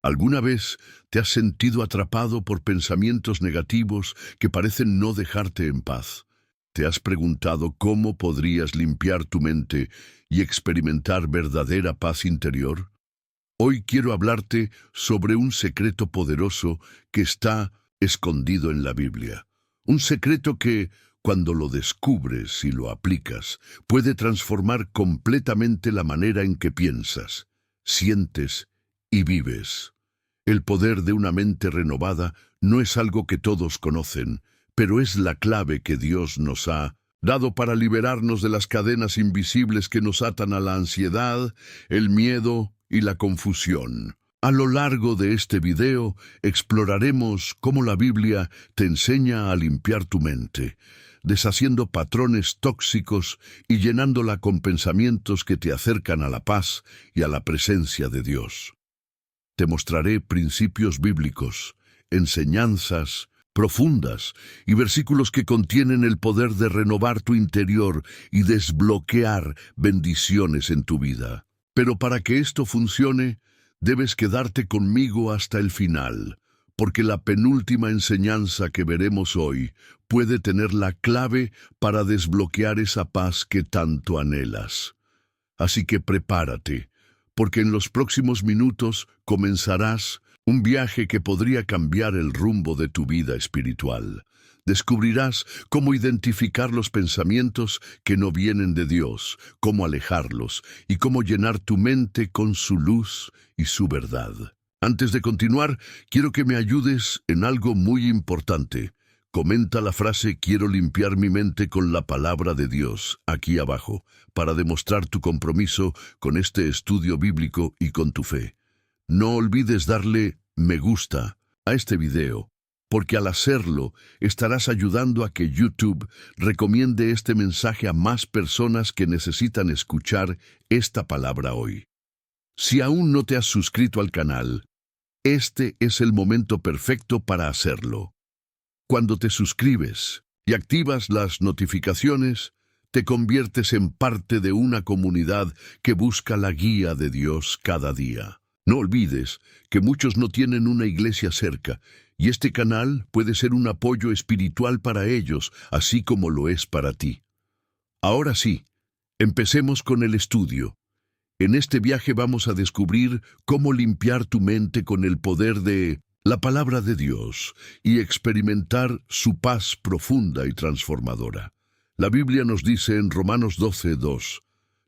¿Alguna vez te has sentido atrapado por pensamientos negativos que parecen no dejarte en paz? ¿Te has preguntado cómo podrías limpiar tu mente y experimentar verdadera paz interior? Hoy quiero hablarte sobre un secreto poderoso que está escondido en la Biblia. Un secreto que, cuando lo descubres y lo aplicas, puede transformar completamente la manera en que piensas, sientes y vives. El poder de una mente renovada no es algo que todos conocen, pero es la clave que Dios nos ha dado para liberarnos de las cadenas invisibles que nos atan a la ansiedad, el miedo y la confusión. A lo largo de este video exploraremos cómo la Biblia te enseña a limpiar tu mente, deshaciendo patrones tóxicos y llenándola con pensamientos que te acercan a la paz y a la presencia de Dios. Te mostraré principios bíblicos, enseñanzas profundas y versículos que contienen el poder de renovar tu interior y desbloquear bendiciones en tu vida. Pero para que esto funcione, debes quedarte conmigo hasta el final, porque la penúltima enseñanza que veremos hoy puede tener la clave para desbloquear esa paz que tanto anhelas. Así que prepárate, porque en los próximos minutos comenzarás un viaje que podría cambiar el rumbo de tu vida espiritual. Descubrirás cómo identificar los pensamientos que no vienen de Dios, cómo alejarlos y cómo llenar tu mente con su luz y su verdad. Antes de continuar, quiero que me ayudes en algo muy importante. Comenta la frase "Quiero limpiar mi mente con la palabra de Dios" aquí abajo, para demostrar tu compromiso con este estudio bíblico y con tu fe. No olvides darle me gusta a este video, porque al hacerlo estarás ayudando a que YouTube recomiende este mensaje a más personas que necesitan escuchar esta palabra hoy. Si aún no te has suscrito al canal, este es el momento perfecto para hacerlo. Cuando te suscribes y activas las notificaciones, te conviertes en parte de una comunidad que busca la guía de Dios cada día. No olvides que muchos no tienen una iglesia cerca, y este canal puede ser un apoyo espiritual para ellos, así como lo es para ti. Ahora sí, empecemos con el estudio. En este viaje vamos a descubrir cómo limpiar tu mente con el poder de la palabra de Dios y experimentar su paz profunda y transformadora. La Biblia nos dice en Romanos 12:2,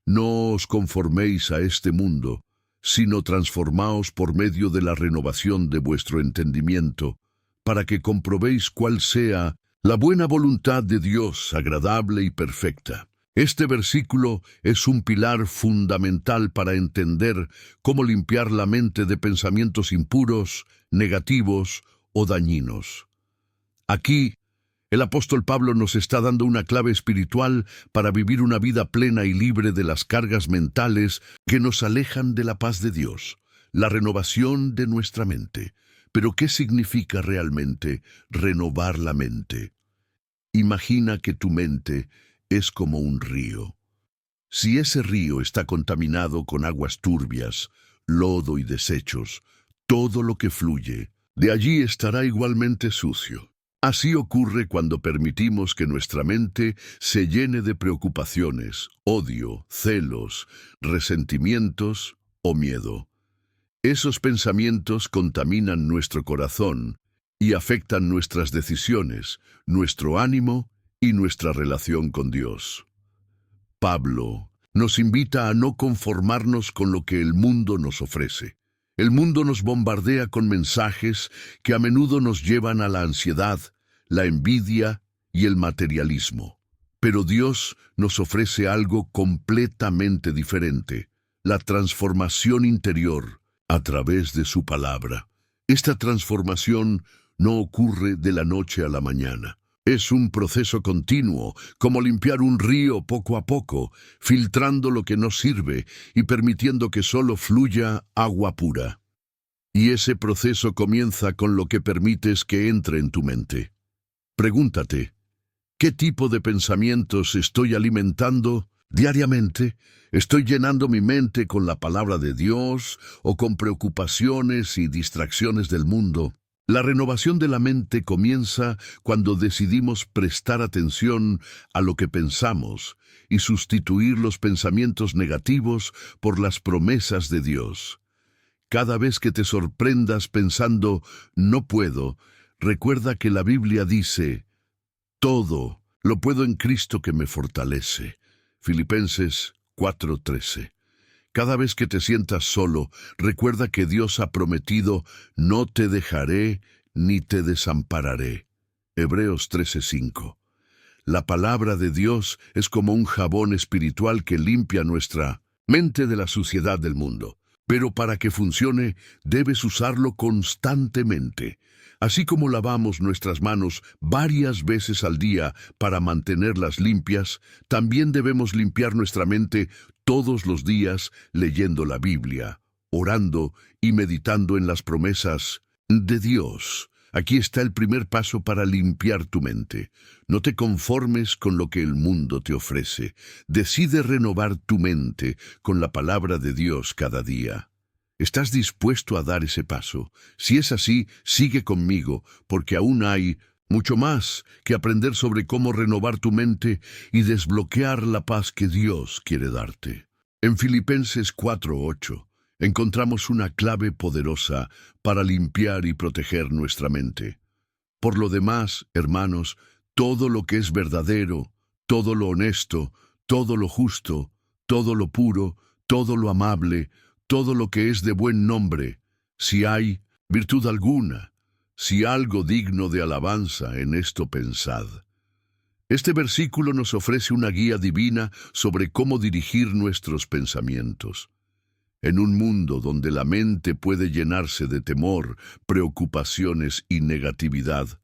"No os conforméis a este mundo, sino transformaos por medio de la renovación de vuestro entendimiento, para que comprobéis cuál sea la buena voluntad de Dios, agradable y perfecta". Este versículo es un pilar fundamental para entender cómo limpiar la mente de pensamientos impuros, negativos o dañinos. Aquí, el apóstol Pablo nos está dando una clave espiritual para vivir una vida plena y libre de las cargas mentales que nos alejan de la paz de Dios, la renovación de nuestra mente. Pero ¿qué significa realmente renovar la mente? Imagina que tu mente es como un río. Si ese río está contaminado con aguas turbias, lodo y desechos, todo lo que fluye de allí estará igualmente sucio. Así ocurre cuando permitimos que nuestra mente se llene de preocupaciones, odio, celos, resentimientos o miedo. Esos pensamientos contaminan nuestro corazón y afectan nuestras decisiones, nuestro ánimo y nuestra relación con Dios. Pablo nos invita a no conformarnos con lo que el mundo nos ofrece. El mundo nos bombardea con mensajes que a menudo nos llevan a la ansiedad, la envidia y el materialismo. Pero Dios nos ofrece algo completamente diferente: la transformación interior a través de su palabra. Esta transformación no ocurre de la noche a la mañana. Es un proceso continuo, como limpiar un río poco a poco, filtrando lo que no sirve y permitiendo que solo fluya agua pura. Y ese proceso comienza con lo que permites que entre en tu mente. Pregúntate, ¿qué tipo de pensamientos estoy alimentando Diariamente, estoy llenando mi mente con la palabra de Dios o con preocupaciones y distracciones del mundo. La renovación de la mente comienza cuando decidimos prestar atención a lo que pensamos y sustituir los pensamientos negativos por las promesas de Dios. Cada vez que te sorprendas pensando "no puedo", recuerda que la Biblia dice "todo lo puedo en Cristo que me fortalece". Filipenses 4:13. Cada vez que te sientas solo, recuerda que Dios ha prometido "no te dejaré ni te desampararé". Hebreos 13:5. La palabra de Dios es como un jabón espiritual que limpia nuestra mente de la suciedad del mundo. Pero para que funcione, debes usarlo constantemente. Así como lavamos nuestras manos varias veces al día para mantenerlas limpias, también debemos limpiar nuestra mente todos los días leyendo la Biblia, orando y meditando en las promesas de Dios. Aquí está el primer paso para limpiar tu mente. No te conformes con lo que el mundo te ofrece. Decide renovar tu mente con la palabra de Dios cada día. ¿Estás dispuesto a dar ese paso? Si es así, sigue conmigo, porque aún hay mucho más que aprender sobre cómo renovar tu mente y desbloquear la paz que Dios quiere darte. En Filipenses 4:8 encontramos una clave poderosa para limpiar y proteger nuestra mente. Por lo demás, hermanos, todo lo que es verdadero, todo lo honesto, todo lo justo, todo lo puro, todo lo amable, todo lo que es de buen nombre, si hay virtud alguna, si algo digno de alabanza, en esto pensad. Este versículo nos ofrece una guía divina sobre cómo dirigir nuestros pensamientos. En un mundo donde la mente puede llenarse de temor, preocupaciones y negatividad,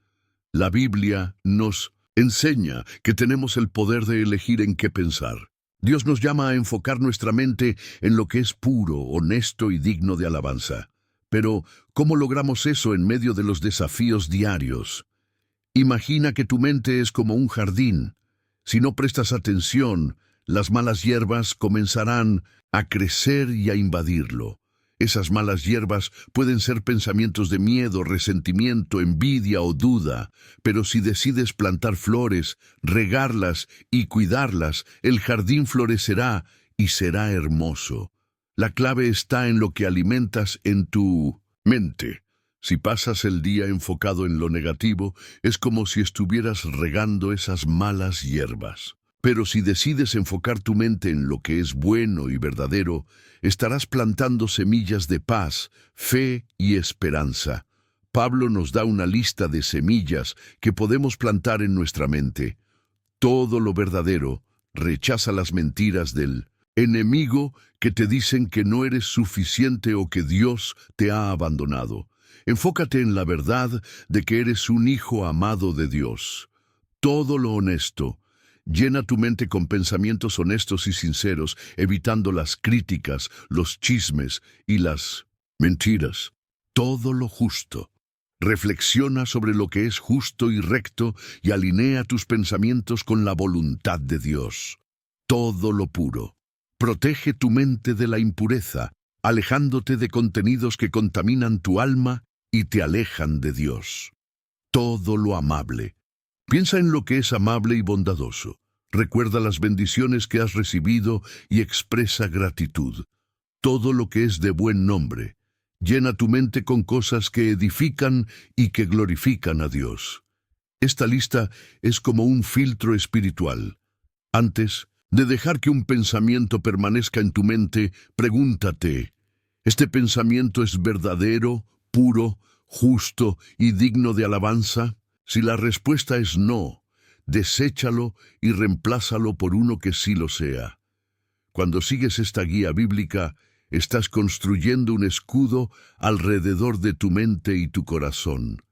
la Biblia nos enseña que tenemos el poder de elegir en qué pensar. Dios nos llama a enfocar nuestra mente en lo que es puro, honesto y digno de alabanza. Pero, ¿cómo logramos eso en medio de los desafíos diarios? Imagina que tu mente es como un jardín. Si no prestas atención, las malas hierbas comenzarán a crecer y a invadirlo. Esas malas hierbas pueden ser pensamientos de miedo, resentimiento, envidia o duda, pero si decides plantar flores, regarlas y cuidarlas, el jardín florecerá y será hermoso. La clave está en lo que alimentas en tu mente. Si pasas el día enfocado en lo negativo, es como si estuvieras regando esas malas hierbas. Pero si decides enfocar tu mente en lo que es bueno y verdadero, estarás plantando semillas de paz, fe y esperanza. Pablo nos da una lista de semillas que podemos plantar en nuestra mente. Todo lo verdadero rechaza las mentiras del enemigo que te dicen que no eres suficiente o que Dios te ha abandonado. Enfócate en la verdad de que eres un hijo amado de Dios. Todo lo honesto. Llena tu mente con pensamientos honestos y sinceros, evitando las críticas, los chismes y las mentiras. Todo lo justo. Reflexiona sobre lo que es justo y recto y alinea tus pensamientos con la voluntad de Dios. Todo lo puro. Protege tu mente de la impureza, alejándote de contenidos que contaminan tu alma y te alejan de Dios. Todo lo amable. Piensa en lo que es amable y bondadoso. Recuerda las bendiciones que has recibido y expresa gratitud. Todo lo que es de buen nombre. Llena tu mente con cosas que edifican y que glorifican a Dios. Esta lista es como un filtro espiritual. Antes de dejar que un pensamiento permanezca en tu mente, pregúntate, ¿este pensamiento es verdadero, puro, justo y digno de alabanza? Si la respuesta es no, deséchalo y reemplázalo por uno que sí lo sea. Cuando sigues esta guía bíblica, estás construyendo un escudo alrededor de tu mente y tu corazón.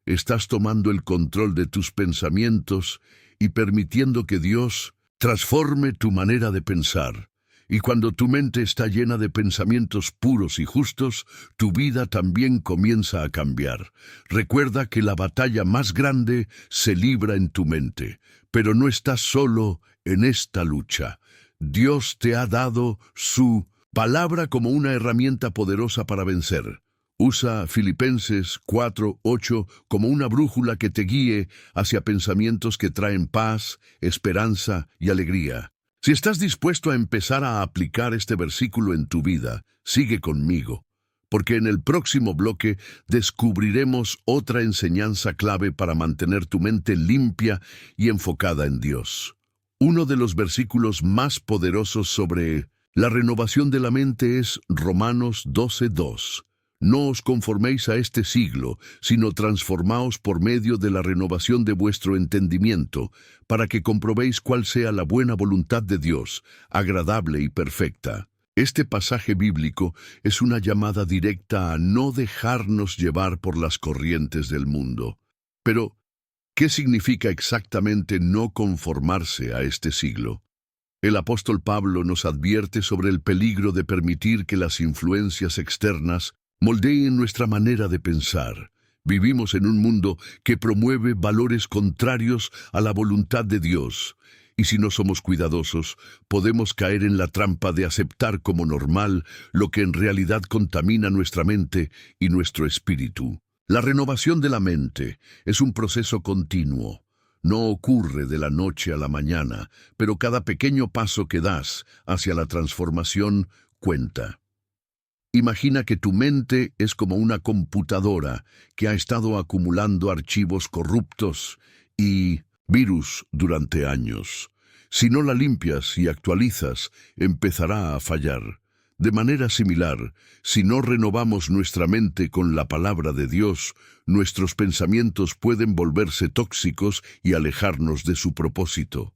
Estás tomando el control de tus pensamientos y permitiendo que Dios transforme tu manera de pensar. Y cuando tu mente está llena de pensamientos puros y justos, tu vida también comienza a cambiar. Recuerda que la batalla más grande se libra en tu mente, pero no estás solo en esta lucha. Dios te ha dado su palabra como una herramienta poderosa para vencer. Usa Filipenses 4:8 como una brújula que te guíe hacia pensamientos que traen paz, esperanza y alegría. Si estás dispuesto a empezar a aplicar este versículo en tu vida, sigue conmigo, porque en el próximo bloque descubriremos otra enseñanza clave para mantener tu mente limpia y enfocada en Dios. Uno de los versículos más poderosos sobre la renovación de la mente es Romanos 12:2. No os conforméis a este siglo, sino transformaos por medio de la renovación de vuestro entendimiento, para que comprobéis cuál sea la buena voluntad de Dios, agradable y perfecta. Este pasaje bíblico es una llamada directa a no dejarnos llevar por las corrientes del mundo. Pero, ¿qué significa exactamente no conformarse a este siglo? El apóstol Pablo nos advierte sobre el peligro de permitir que las influencias externas moldeen nuestra manera de pensar. Vivimos en un mundo que promueve valores contrarios a la voluntad de Dios, y si no somos cuidadosos, podemos caer en la trampa de aceptar como normal lo que en realidad contamina nuestra mente y nuestro espíritu. La renovación de la mente es un proceso continuo. No ocurre de la noche a la mañana, pero cada pequeño paso que das hacia la transformación cuenta. Imagina que tu mente es como una computadora que ha estado acumulando archivos corruptos y virus durante años. Si no la limpias y actualizas, empezará a fallar. De manera similar, si no renovamos nuestra mente con la palabra de Dios, nuestros pensamientos pueden volverse tóxicos y alejarnos de su propósito.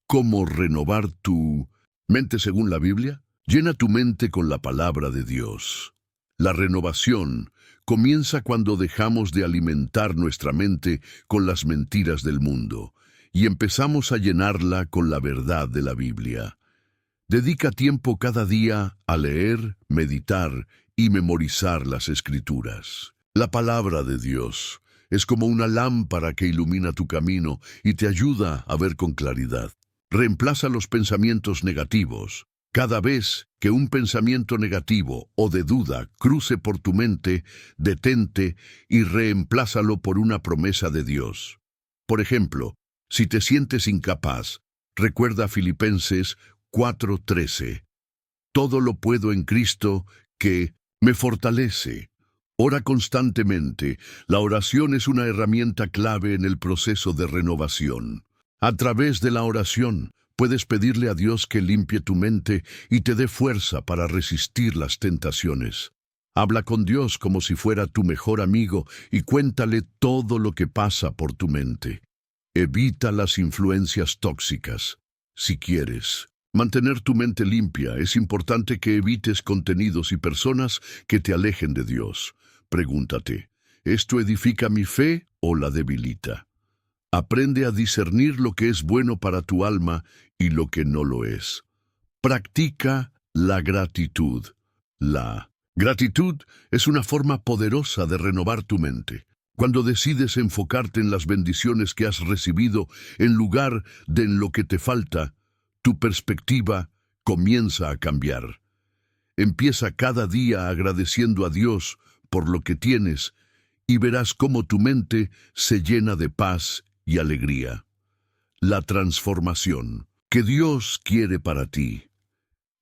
¿Cómo renovar tu mente según la Biblia? Llena tu mente con la palabra de Dios. La renovación comienza cuando dejamos de alimentar nuestra mente con las mentiras del mundo y empezamos a llenarla con la verdad de la Biblia. Dedica tiempo cada día a leer, meditar y memorizar las Escrituras. La palabra de Dios es como una lámpara que ilumina tu camino y te ayuda a ver con claridad. Reemplaza los pensamientos negativos. Cada vez que un pensamiento negativo o de duda cruce por tu mente, detente y reemplázalo por una promesa de Dios. Por ejemplo, si te sientes incapaz, recuerda Filipenses 4:13. Todo lo puedo en Cristo que me fortalece. Ora constantemente. La oración es una herramienta clave en el proceso de renovación. A través de la oración, puedes pedirle a Dios que limpie tu mente y te dé fuerza para resistir las tentaciones. Habla con Dios como si fuera tu mejor amigo y cuéntale todo lo que pasa por tu mente. Evita las influencias tóxicas. Si quieres mantener tu mente limpia, es importante que evites contenidos y personas que te alejen de Dios. Pregúntate, ¿esto edifica mi fe o la debilita? Aprende a discernir lo que es bueno para tu alma y lo que no lo es. Practica la gratitud. La gratitud es una forma poderosa de renovar tu mente. Cuando decides enfocarte en las bendiciones que has recibido en lugar de en lo que te falta, tu perspectiva comienza a cambiar. Empieza cada día agradeciendo a Dios por lo que tienes y verás cómo tu mente se llena de paz y alegría. La transformación que Dios quiere para ti.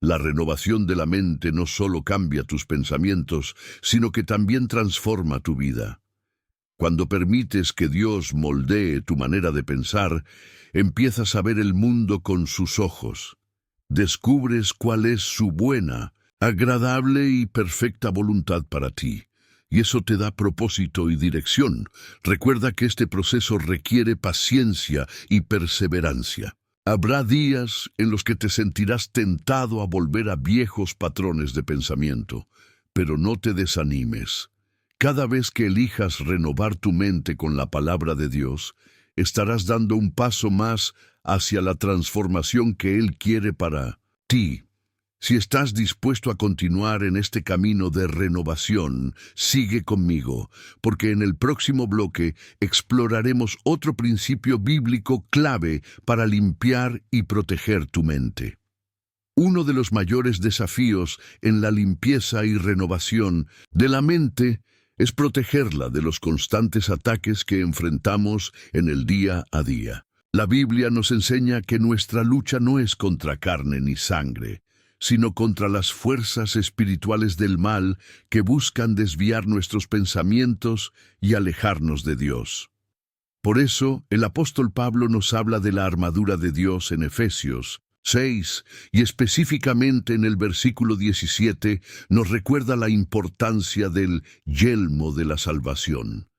La renovación de la mente no solo cambia tus pensamientos, sino que también transforma tu vida. Cuando permites que Dios moldee tu manera de pensar, empiezas a ver el mundo con sus ojos. Descubres cuál es su buena, agradable y perfecta voluntad para ti. Y eso te da propósito y dirección. Recuerda que este proceso requiere paciencia y perseverancia. Habrá días en los que te sentirás tentado a volver a viejos patrones de pensamiento, pero no te desanimes. Cada vez que elijas renovar tu mente con la palabra de Dios, estarás dando un paso más hacia la transformación que Él quiere para ti. Si estás dispuesto a continuar en este camino de renovación, sigue conmigo, porque en el próximo bloque exploraremos otro principio bíblico clave para limpiar y proteger tu mente. Uno de los mayores desafíos en la limpieza y renovación de la mente es protegerla de los constantes ataques que enfrentamos en el día a día. La Biblia nos enseña que nuestra lucha no es contra carne ni sangre, sino contra las fuerzas espirituales del mal que buscan desviar nuestros pensamientos y alejarnos de Dios. Por eso, el apóstol Pablo nos habla de la armadura de Dios en Efesios 6, y específicamente en el versículo 17 nos recuerda la importancia del yelmo de la salvación.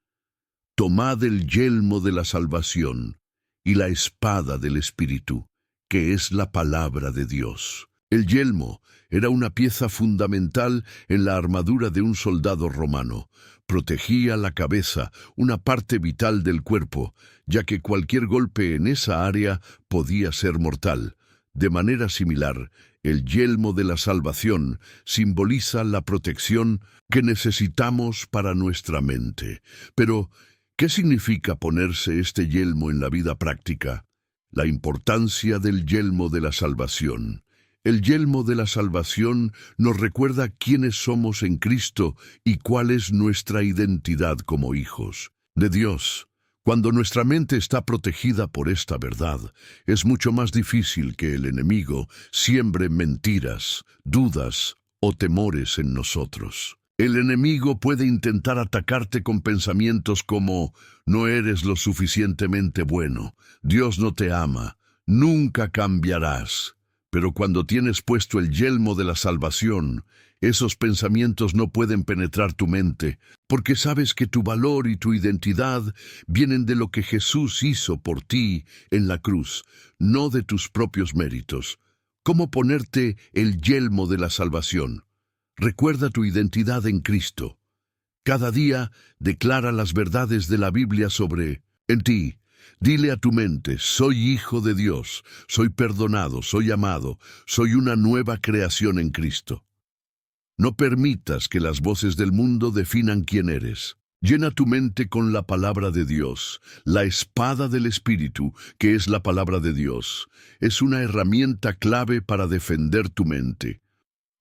Tomad el yelmo de la salvación y la espada del Espíritu, que es la palabra de Dios. El yelmo era una pieza fundamental en la armadura de un soldado romano. Protegía la cabeza, una parte vital del cuerpo, ya que cualquier golpe en esa área podía ser mortal. De manera similar, el yelmo de la salvación simboliza la protección que necesitamos para nuestra mente. Pero, ¿qué significa ponerse este yelmo en la vida práctica? La importancia del yelmo de la salvación. El yelmo de la salvación nos recuerda quiénes somos en Cristo y cuál es nuestra identidad como hijos de Dios. Cuando nuestra mente está protegida por esta verdad, es mucho más difícil que el enemigo siembre mentiras, dudas o temores en nosotros. El enemigo puede intentar atacarte con pensamientos como: no eres lo suficientemente bueno, Dios no te ama, nunca cambiarás. Pero cuando tienes puesto el yelmo de la salvación, esos pensamientos no pueden penetrar tu mente, porque sabes que tu valor y tu identidad vienen de lo que Jesús hizo por ti en la cruz, no de tus propios méritos. ¿Cómo ponerte el yelmo de la salvación? Recuerda tu identidad en Cristo. Cada día declara las verdades de la Biblia sobre ti. Dile a tu mente: soy hijo de Dios, soy perdonado, soy amado, soy una nueva creación en Cristo. No permitas que las voces del mundo definan quién eres. Llena tu mente con la palabra de Dios. La espada del Espíritu, que es la palabra de Dios, es una herramienta clave para defender tu mente.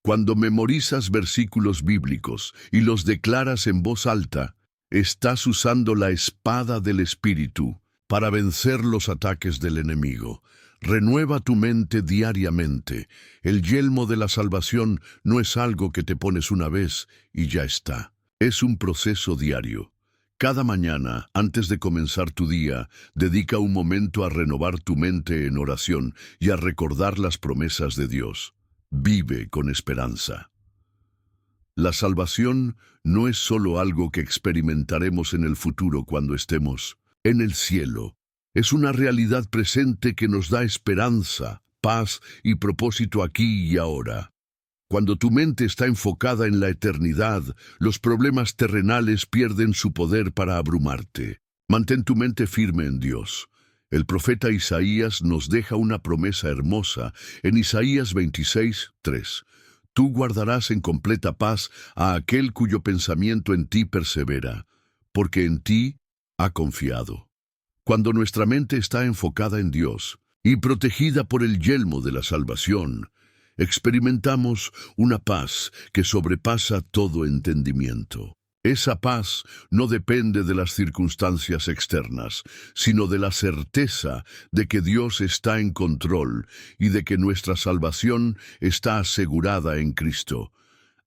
Cuando memorizas versículos bíblicos y los declaras en voz alta, estás usando la espada del Espíritu para vencer los ataques del enemigo. Renueva tu mente diariamente. El yelmo de la salvación no es algo que te pones una vez y ya está. Es un proceso diario. Cada mañana, antes de comenzar tu día, dedica un momento a renovar tu mente en oración y a recordar las promesas de Dios. Vive con esperanza. La salvación no es solo algo que experimentaremos en el futuro cuando estemos en el cielo. Es una realidad presente que nos da esperanza, paz y propósito aquí y ahora. Cuando tu mente está enfocada en la eternidad, los problemas terrenales pierden su poder para abrumarte. Mantén tu mente firme en Dios. El profeta Isaías nos deja una promesa hermosa en Isaías 26:3. Tú guardarás en completa paz a aquel cuyo pensamiento en ti persevera, porque en ti ha confiado. Cuando nuestra mente está enfocada en Dios y protegida por el yelmo de la salvación, experimentamos una paz que sobrepasa todo entendimiento. Esa paz no depende de las circunstancias externas, sino de la certeza de que Dios está en control y de que nuestra salvación está asegurada en Cristo.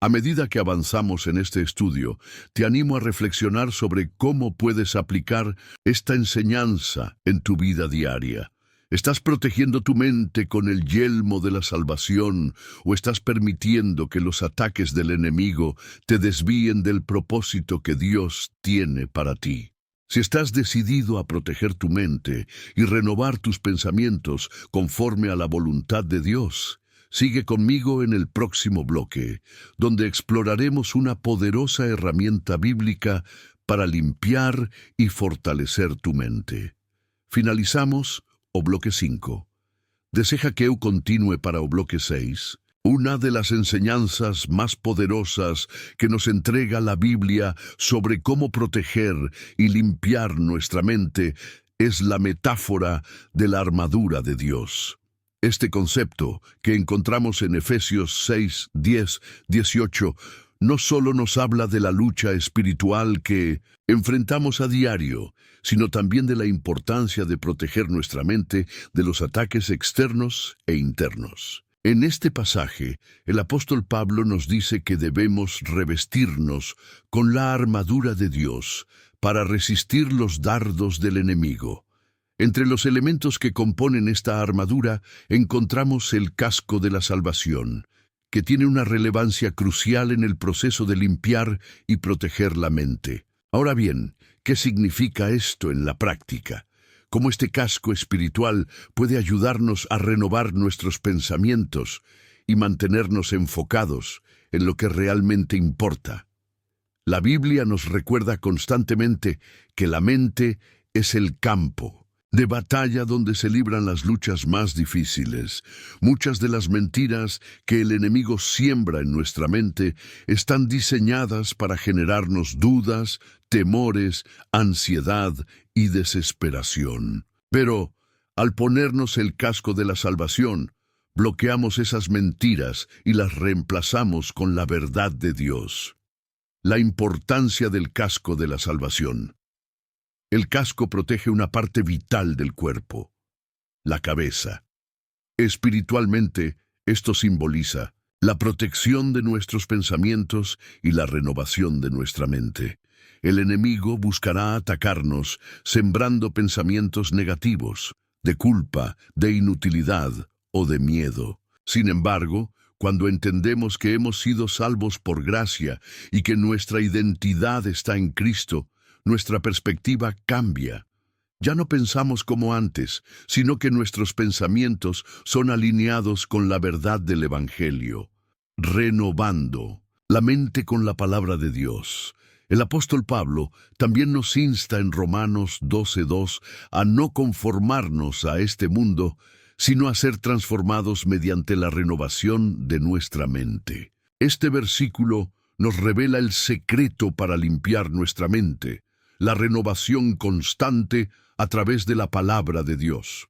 A medida que avanzamos en este estudio, te animo a reflexionar sobre cómo puedes aplicar esta enseñanza en tu vida diaria. ¿Estás protegiendo tu mente con el yelmo de la salvación o estás permitiendo que los ataques del enemigo te desvíen del propósito que Dios tiene para ti? Si estás decidido a proteger tu mente y renovar tus pensamientos conforme a la voluntad de Dios, sigue conmigo en el próximo bloque, donde exploraremos una poderosa herramienta bíblica para limpiar y fortalecer tu mente. Finalizamos o bloque 5. Deseja que eu continue para o bloque 6. Una de las enseñanzas más poderosas que nos entrega la Biblia sobre cómo proteger y limpiar nuestra mente es la metáfora de la armadura de Dios. Este concepto, que encontramos en Efesios 6, 10, 18, no solo nos habla de la lucha espiritual que enfrentamos a diario, sino también de la importancia de proteger nuestra mente de los ataques externos e internos. En este pasaje, el apóstol Pablo nos dice que debemos revestirnos con la armadura de Dios para resistir los dardos del enemigo. Entre los elementos que componen esta armadura encontramos el casco de la salvación, que tiene una relevancia crucial en el proceso de limpiar y proteger la mente. Ahora bien, ¿qué significa esto en la práctica? ¿Cómo este casco espiritual puede ayudarnos a renovar nuestros pensamientos y mantenernos enfocados en lo que realmente importa? La Biblia nos recuerda constantemente que la mente es el campo de batalla donde se libran las luchas más difíciles. Muchas de las mentiras que el enemigo siembra en nuestra mente están diseñadas para generarnos dudas, temores, ansiedad y desesperación. Pero, al ponernos el casco de la salvación, bloqueamos esas mentiras y las reemplazamos con la verdad de Dios. La importancia del casco de la salvación. El casco protege una parte vital del cuerpo, la cabeza. Espiritualmente, esto simboliza la protección de nuestros pensamientos y la renovación de nuestra mente. El enemigo buscará atacarnos, sembrando pensamientos negativos, de culpa, de inutilidad o de miedo. Sin embargo, cuando entendemos que hemos sido salvos por gracia y que nuestra identidad está en Cristo, nuestra perspectiva cambia. Ya no pensamos como antes, sino que nuestros pensamientos son alineados con la verdad del Evangelio, renovando la mente con la palabra de Dios. El apóstol Pablo también nos insta en Romanos 12:2 a no conformarnos a este mundo, sino a ser transformados mediante la renovación de nuestra mente. Este versículo nos revela el secreto para limpiar nuestra mente, la renovación constante a través de la palabra de Dios.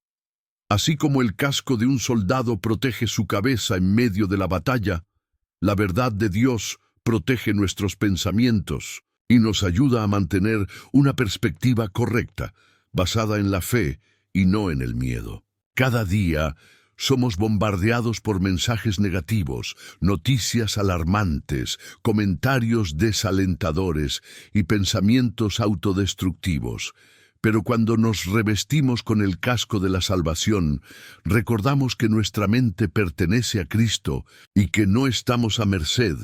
Así como el casco de un soldado protege su cabeza en medio de la batalla, la verdad de Dios protege nuestros pensamientos y nos ayuda a mantener una perspectiva correcta, basada en la fe y no en el miedo. Cada día somos bombardeados por mensajes negativos, noticias alarmantes, comentarios desalentadores y pensamientos autodestructivos. Pero cuando nos revestimos con el casco de la salvación, recordamos que nuestra mente pertenece a Cristo y que no estamos a merced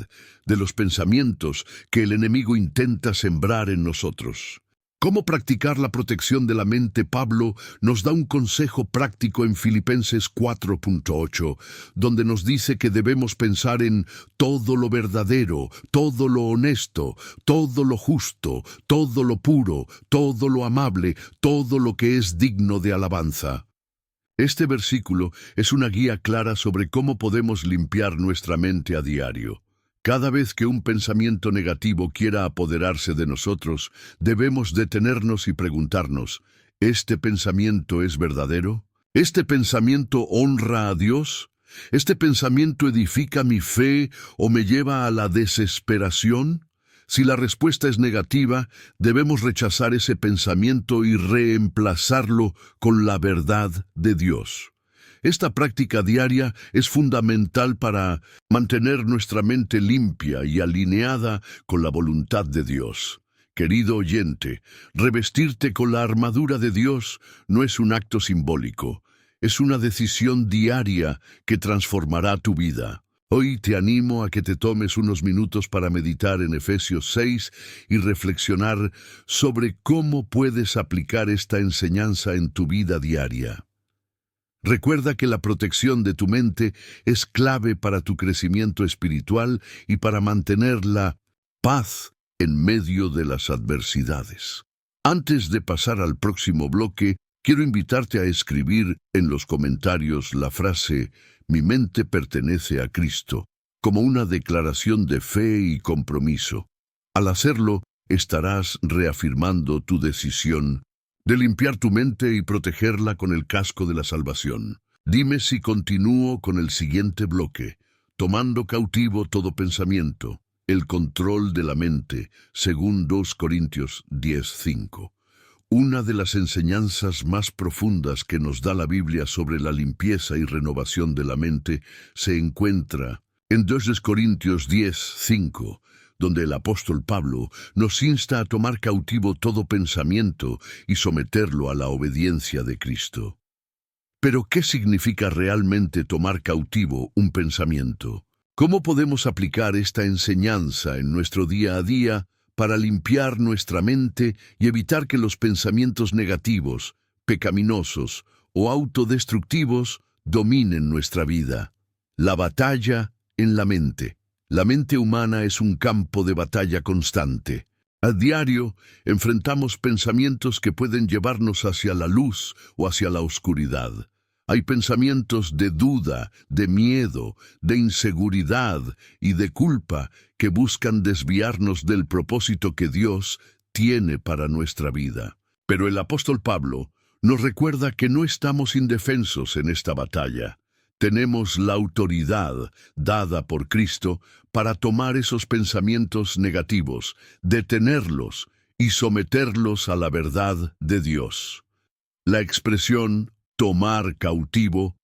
de los pensamientos que el enemigo intenta sembrar en nosotros. ¿Cómo practicar la protección de la mente? Pablo nos da un consejo práctico en Filipenses 4:8, donde nos dice que debemos pensar en todo lo verdadero, todo lo honesto, todo lo justo, todo lo puro, todo lo amable, todo lo que es digno de alabanza. Este versículo es una guía clara sobre cómo podemos limpiar nuestra mente a diario. Cada vez que un pensamiento negativo quiera apoderarse de nosotros, debemos detenernos y preguntarnos, ¿este pensamiento es verdadero? ¿Este pensamiento honra a Dios? ¿Este pensamiento edifica mi fe o me lleva a la desesperación? Si la respuesta es negativa, debemos rechazar ese pensamiento y reemplazarlo con la verdad de Dios. Esta práctica diaria es fundamental para mantener nuestra mente limpia y alineada con la voluntad de Dios. Querido oyente, revestirte con la armadura de Dios no es un acto simbólico, es una decisión diaria que transformará tu vida. Hoy te animo a que te tomes unos minutos para meditar en Efesios 6 y reflexionar sobre cómo puedes aplicar esta enseñanza en tu vida diaria. Recuerda que la protección de tu mente es clave para tu crecimiento espiritual y para mantener la paz en medio de las adversidades. Antes de pasar al próximo bloque, quiero invitarte a escribir en los comentarios la frase «Mi mente pertenece a Cristo», como una declaración de fe y compromiso. Al hacerlo, estarás reafirmando tu decisión de limpiar tu mente y protegerla con el casco de la salvación. Dime si continúo con el siguiente bloque, tomando cautivo todo pensamiento, el control de la mente, según 2 Corintios 10:5. Una de las enseñanzas más profundas que nos da la Biblia sobre la limpieza y renovación de la mente se encuentra en 2 Corintios 10:5, donde el apóstol Pablo nos insta a tomar cautivo todo pensamiento y someterlo a la obediencia de Cristo. Pero, ¿qué significa realmente tomar cautivo un pensamiento? ¿Cómo podemos aplicar esta enseñanza en nuestro día a día para limpiar nuestra mente y evitar que los pensamientos negativos, pecaminosos o autodestructivos dominen nuestra vida? La batalla en la mente. La mente humana es un campo de batalla constante. A diario enfrentamos pensamientos que pueden llevarnos hacia la luz o hacia la oscuridad. Hay pensamientos de duda, de miedo, de inseguridad y de culpa que buscan desviarnos del propósito que Dios tiene para nuestra vida. Pero el apóstol Pablo nos recuerda que no estamos indefensos en esta batalla. Tenemos la autoridad dada por Cristo para tomar esos pensamientos negativos, detenerlos y someterlos a la verdad de Dios. La expresión tomar cautivo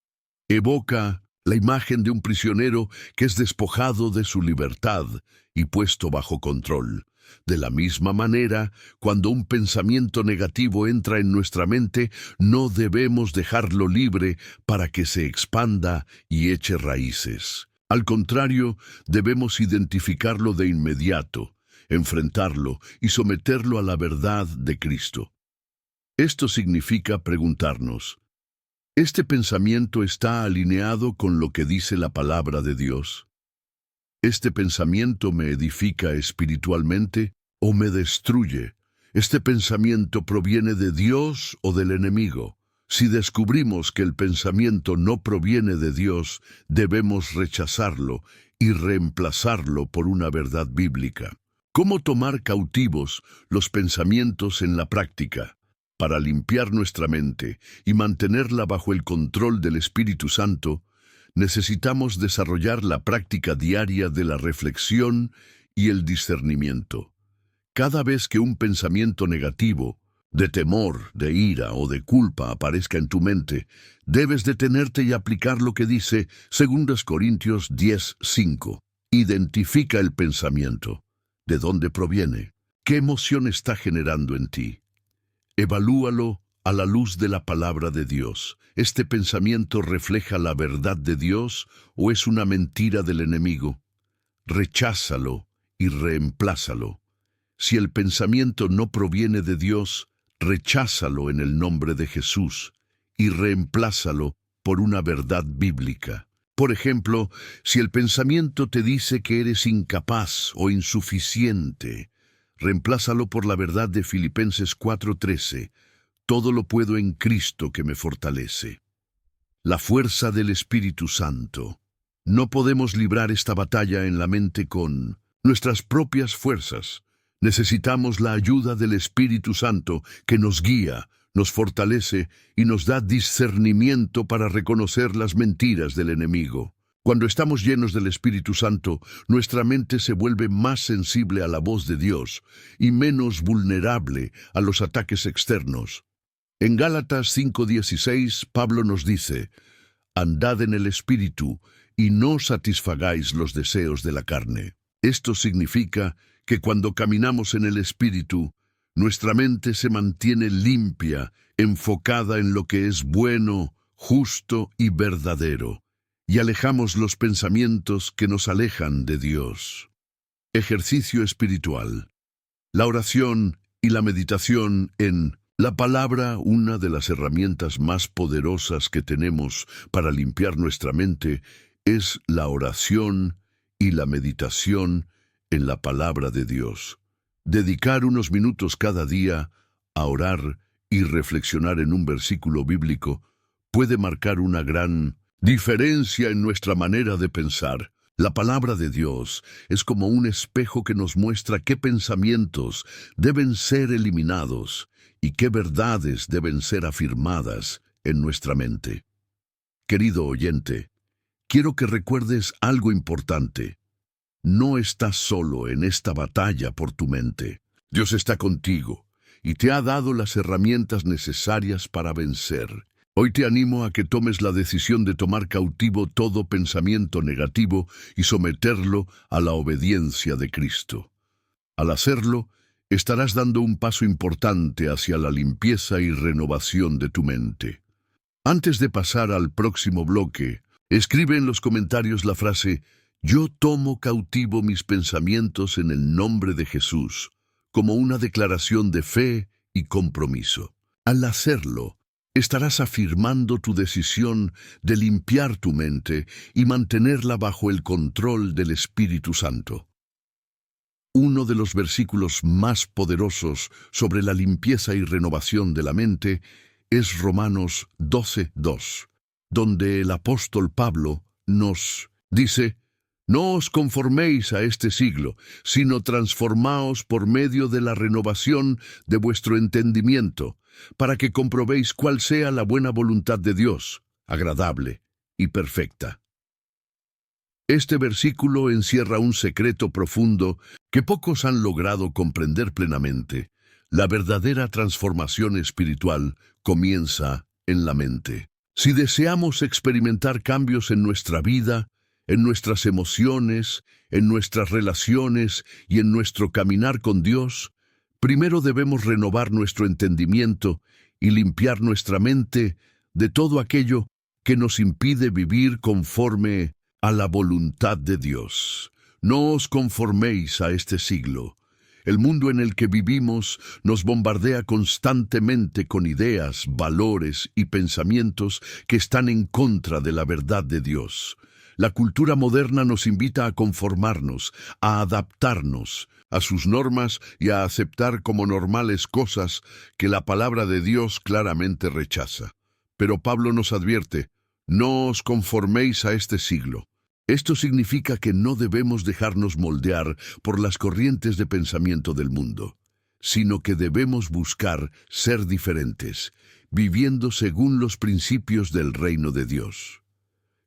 evoca la imagen de un prisionero que es despojado de su libertad y puesto bajo control. De la misma manera, cuando un pensamiento negativo entra en nuestra mente, no debemos dejarlo libre para que se expanda y eche raíces. Al contrario, debemos identificarlo de inmediato, enfrentarlo y someterlo a la verdad de Cristo. Esto significa preguntarnos, ¿este pensamiento está alineado con lo que dice la palabra de Dios? ¿Este pensamiento me edifica espiritualmente o me destruye? ¿Este pensamiento proviene de Dios o del enemigo? Si descubrimos que el pensamiento no proviene de Dios, debemos rechazarlo y reemplazarlo por una verdad bíblica. ¿Cómo tomar cautivos los pensamientos en la práctica? Para limpiar nuestra mente y mantenerla bajo el control del Espíritu Santo, necesitamos desarrollar la práctica diaria de la reflexión y el discernimiento. Cada vez que un pensamiento negativo, de temor, de ira o de culpa aparezca en tu mente, debes detenerte y aplicar lo que dice 2 Corintios 10:5. Identifica el pensamiento. ¿De dónde proviene? ¿Qué emoción está generando en ti? Evalúalo a la luz de la palabra de Dios. ¿Este pensamiento refleja la verdad de Dios o es una mentira del enemigo? Recházalo y reemplázalo. Si el pensamiento no proviene de Dios, recházalo en el nombre de Jesús y reemplázalo por una verdad bíblica. Por ejemplo, si el pensamiento te dice que eres incapaz o insuficiente, reemplázalo por la verdad de Filipenses 4:13. Todo lo puedo en Cristo que me fortalece. La fuerza del Espíritu Santo. No podemos librar esta batalla en la mente con nuestras propias fuerzas. Necesitamos la ayuda del Espíritu Santo que nos guía, nos fortalece y nos da discernimiento para reconocer las mentiras del enemigo. Cuando estamos llenos del Espíritu Santo, nuestra mente se vuelve más sensible a la voz de Dios y menos vulnerable a los ataques externos. En Gálatas 5:16, Pablo nos dice, «Andad en el Espíritu y no satisfagáis los deseos de la carne». Esto significa que cuando caminamos en el Espíritu, nuestra mente se mantiene limpia, enfocada en lo que es bueno, justo y verdadero, y alejamos los pensamientos que nos alejan de Dios. Ejercicio espiritual. La oración y la meditación en la palabra, una de las herramientas más poderosas que tenemos para limpiar nuestra mente, es la oración y la meditación en la palabra de Dios. Dedicar unos minutos cada día a orar y reflexionar en un versículo bíblico puede marcar una gran diferencia en nuestra manera de pensar. La palabra de Dios es como un espejo que nos muestra qué pensamientos deben ser eliminados y qué verdades deben ser afirmadas en nuestra mente. Querido oyente, quiero que recuerdes algo importante. No estás solo en esta batalla por tu mente. Dios está contigo y te ha dado las herramientas necesarias para vencer. Hoy te animo a que tomes la decisión de tomar cautivo todo pensamiento negativo y someterlo a la obediencia de Cristo. Al hacerlo, estarás dando un paso importante hacia la limpieza y renovación de tu mente. Antes de pasar al próximo bloque, escribe en los comentarios la frase «Yo tomo cautivo mis pensamientos en el nombre de Jesús», como una declaración de fe y compromiso. Al hacerlo, estarás afirmando tu decisión de limpiar tu mente y mantenerla bajo el control del Espíritu Santo. Uno de los versículos más poderosos sobre la limpieza y renovación de la mente es Romanos 12:2, donde el apóstol Pablo nos dice: «No os conforméis a este siglo, sino transformaos por medio de la renovación de vuestro entendimiento, para que comprobéis cuál sea la buena voluntad de Dios, agradable y perfecta». Este versículo encierra un secreto profundo que pocos han logrado comprender plenamente. La verdadera transformación espiritual comienza en la mente. Si deseamos experimentar cambios en nuestra vida, en nuestras emociones, en nuestras relaciones y en nuestro caminar con Dios, primero debemos renovar nuestro entendimiento y limpiar nuestra mente de todo aquello que nos impide vivir conforme a la voluntad de Dios. No os conforméis a este siglo. El mundo en el que vivimos nos bombardea constantemente con ideas, valores y pensamientos que están en contra de la verdad de Dios. La cultura moderna nos invita a conformarnos, a adaptarnos a sus normas y a aceptar como normales cosas que la palabra de Dios claramente rechaza. Pero Pablo nos advierte: no os conforméis a este siglo. Esto significa que no debemos dejarnos moldear por las corrientes de pensamiento del mundo, sino que debemos buscar ser diferentes, viviendo según los principios del reino de Dios.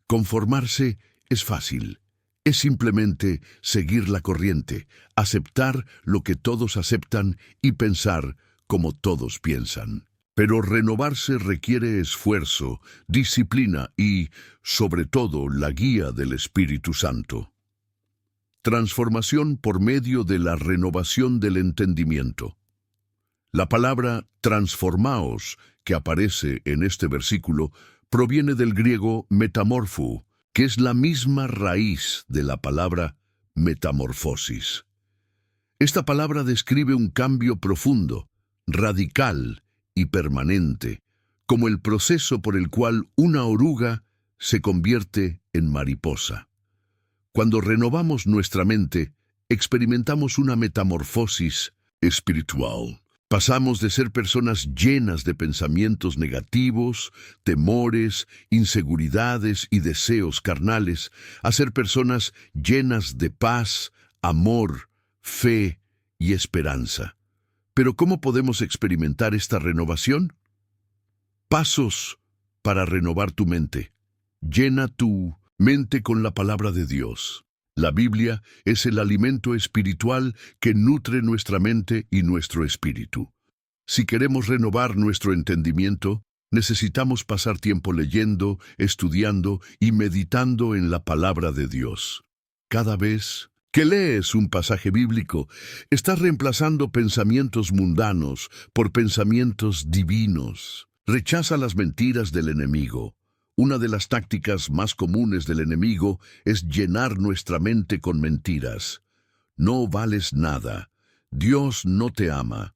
Conformarse es fácil. Es simplemente seguir la corriente, aceptar lo que todos aceptan y pensar como todos piensan. Pero renovarse requiere esfuerzo, disciplina y, sobre todo, la guía del Espíritu Santo. Transformación por medio de la renovación del entendimiento. La palabra transformaos, que aparece en este versículo, proviene del griego metamorfo, que es la misma raíz de la palabra metamorfosis. Esta palabra describe un cambio profundo, radical y permanente, como el proceso por el cual una oruga se convierte en mariposa. Cuando renovamos nuestra mente, experimentamos una metamorfosis espiritual. Pasamos de ser personas llenas de pensamientos negativos, temores, inseguridades y deseos carnales, a ser personas llenas de paz, amor, fe y esperanza. Pero ¿cómo podemos experimentar esta renovación? Pasos para renovar tu mente. Llena tu mente con la palabra de Dios. La Biblia es el alimento espiritual que nutre nuestra mente y nuestro espíritu. Si queremos renovar nuestro entendimiento, necesitamos pasar tiempo leyendo, estudiando y meditando en la palabra de Dios. Cada vez que lees un pasaje bíblico, estás reemplazando pensamientos mundanos por pensamientos divinos. Rechaza las mentiras del enemigo. Una de las tácticas más comunes del enemigo es llenar nuestra mente con mentiras. No vales nada. Dios no te ama.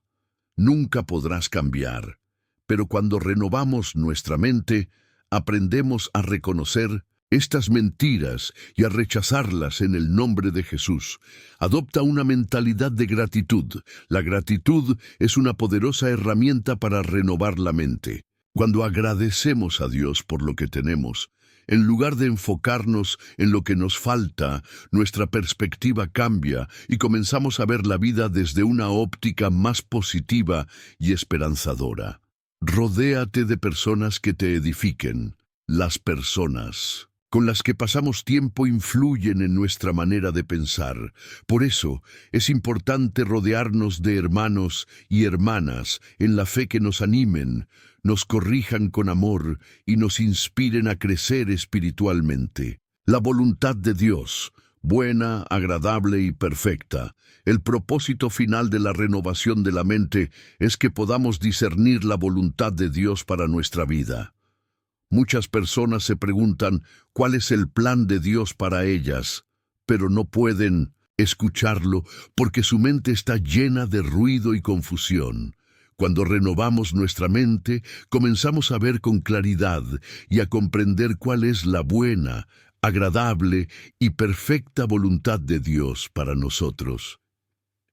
Nunca podrás cambiar. Pero cuando renovamos nuestra mente, aprendemos a reconocer estas mentiras y a rechazarlas en el nombre de Jesús. Adopta una mentalidad de gratitud. La gratitud es una poderosa herramienta para renovar la mente. Cuando agradecemos a Dios por lo que tenemos, en lugar de enfocarnos en lo que nos falta, nuestra perspectiva cambia y comenzamos a ver la vida desde una óptica más positiva y esperanzadora. Rodéate de personas que te edifiquen. Las personas con las que pasamos tiempo influyen en nuestra manera de pensar. Por eso es importante rodearnos de hermanos y hermanas en la fe que nos animen, nos corrijan con amor y nos inspiren a crecer espiritualmente. La voluntad de Dios, buena, agradable y perfecta. El propósito final de la renovación de la mente es que podamos discernir la voluntad de Dios para nuestra vida. Muchas personas se preguntan cuál es el plan de Dios para ellas, pero no pueden escucharlo porque su mente está llena de ruido y confusión. Cuando renovamos nuestra mente, comenzamos a ver con claridad y a comprender cuál es la buena, agradable y perfecta voluntad de Dios para nosotros.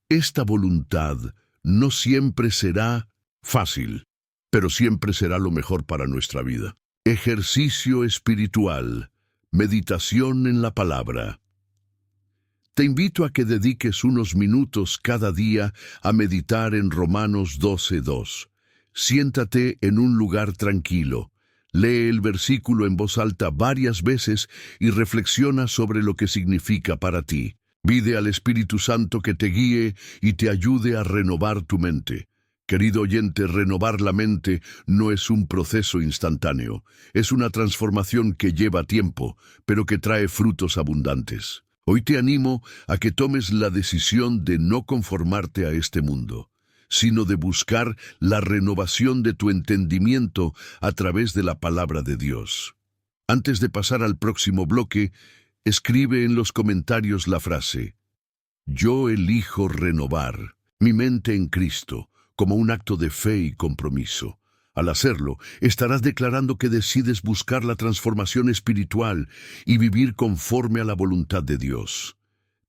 Esta voluntad no siempre será fácil, pero siempre será lo mejor para nuestra vida. Ejercicio espiritual, meditación en la palabra. Te invito a que dediques unos minutos cada día a meditar en Romanos 12:2. Siéntate en un lugar tranquilo, lee el versículo en voz alta varias veces y reflexiona sobre lo que significa para ti. Pide al Espíritu Santo que te guíe y te ayude a renovar tu mente. Querido oyente, renovar la mente no es un proceso instantáneo, es una transformación que lleva tiempo, pero que trae frutos abundantes. Hoy te animo a que tomes la decisión de no conformarte a este mundo, sino de buscar la renovación de tu entendimiento a través de la palabra de Dios. Antes de pasar al próximo bloque, escribe en los comentarios la frase: yo elijo renovar mi mente en Cristo, como un acto de fe y compromiso. Al hacerlo, estarás declarando que decides buscar la transformación espiritual y vivir conforme a la voluntad de Dios.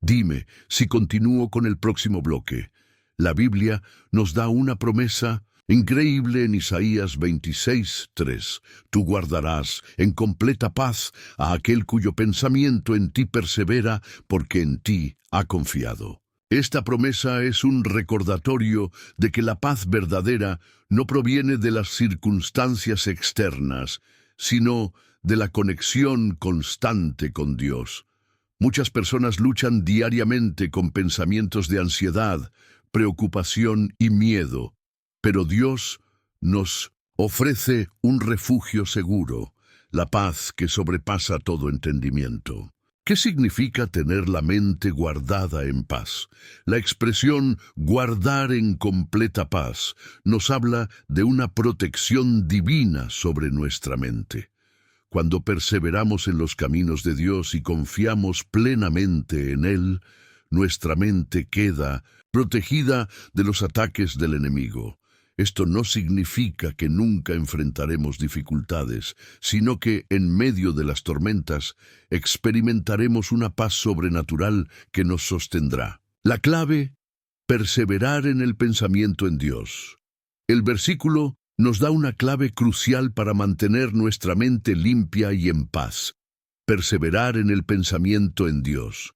Dime si continúo con el próximo bloque. La Biblia nos da una promesa increíble en Isaías 26:3. Tú guardarás en completa paz a aquel cuyo pensamiento en ti persevera, porque en ti ha confiado. Esta promesa es un recordatorio de que la paz verdadera no proviene de las circunstancias externas, sino de la conexión constante con Dios. Muchas personas luchan diariamente con pensamientos de ansiedad, preocupación y miedo, pero Dios nos ofrece un refugio seguro, la paz que sobrepasa todo entendimiento. ¿Qué significa tener la mente guardada en paz? La expresión guardar en completa paz nos habla de una protección divina sobre nuestra mente. Cuando perseveramos en los caminos de Dios y confiamos plenamente en Él, nuestra mente queda protegida de los ataques del enemigo. Esto no significa que nunca enfrentaremos dificultades, sino que en medio de las tormentas experimentaremos una paz sobrenatural que nos sostendrá. La clave: perseverar en el pensamiento en Dios. El versículo nos da una clave crucial para mantener nuestra mente limpia y en paz. Perseverar en el pensamiento en Dios.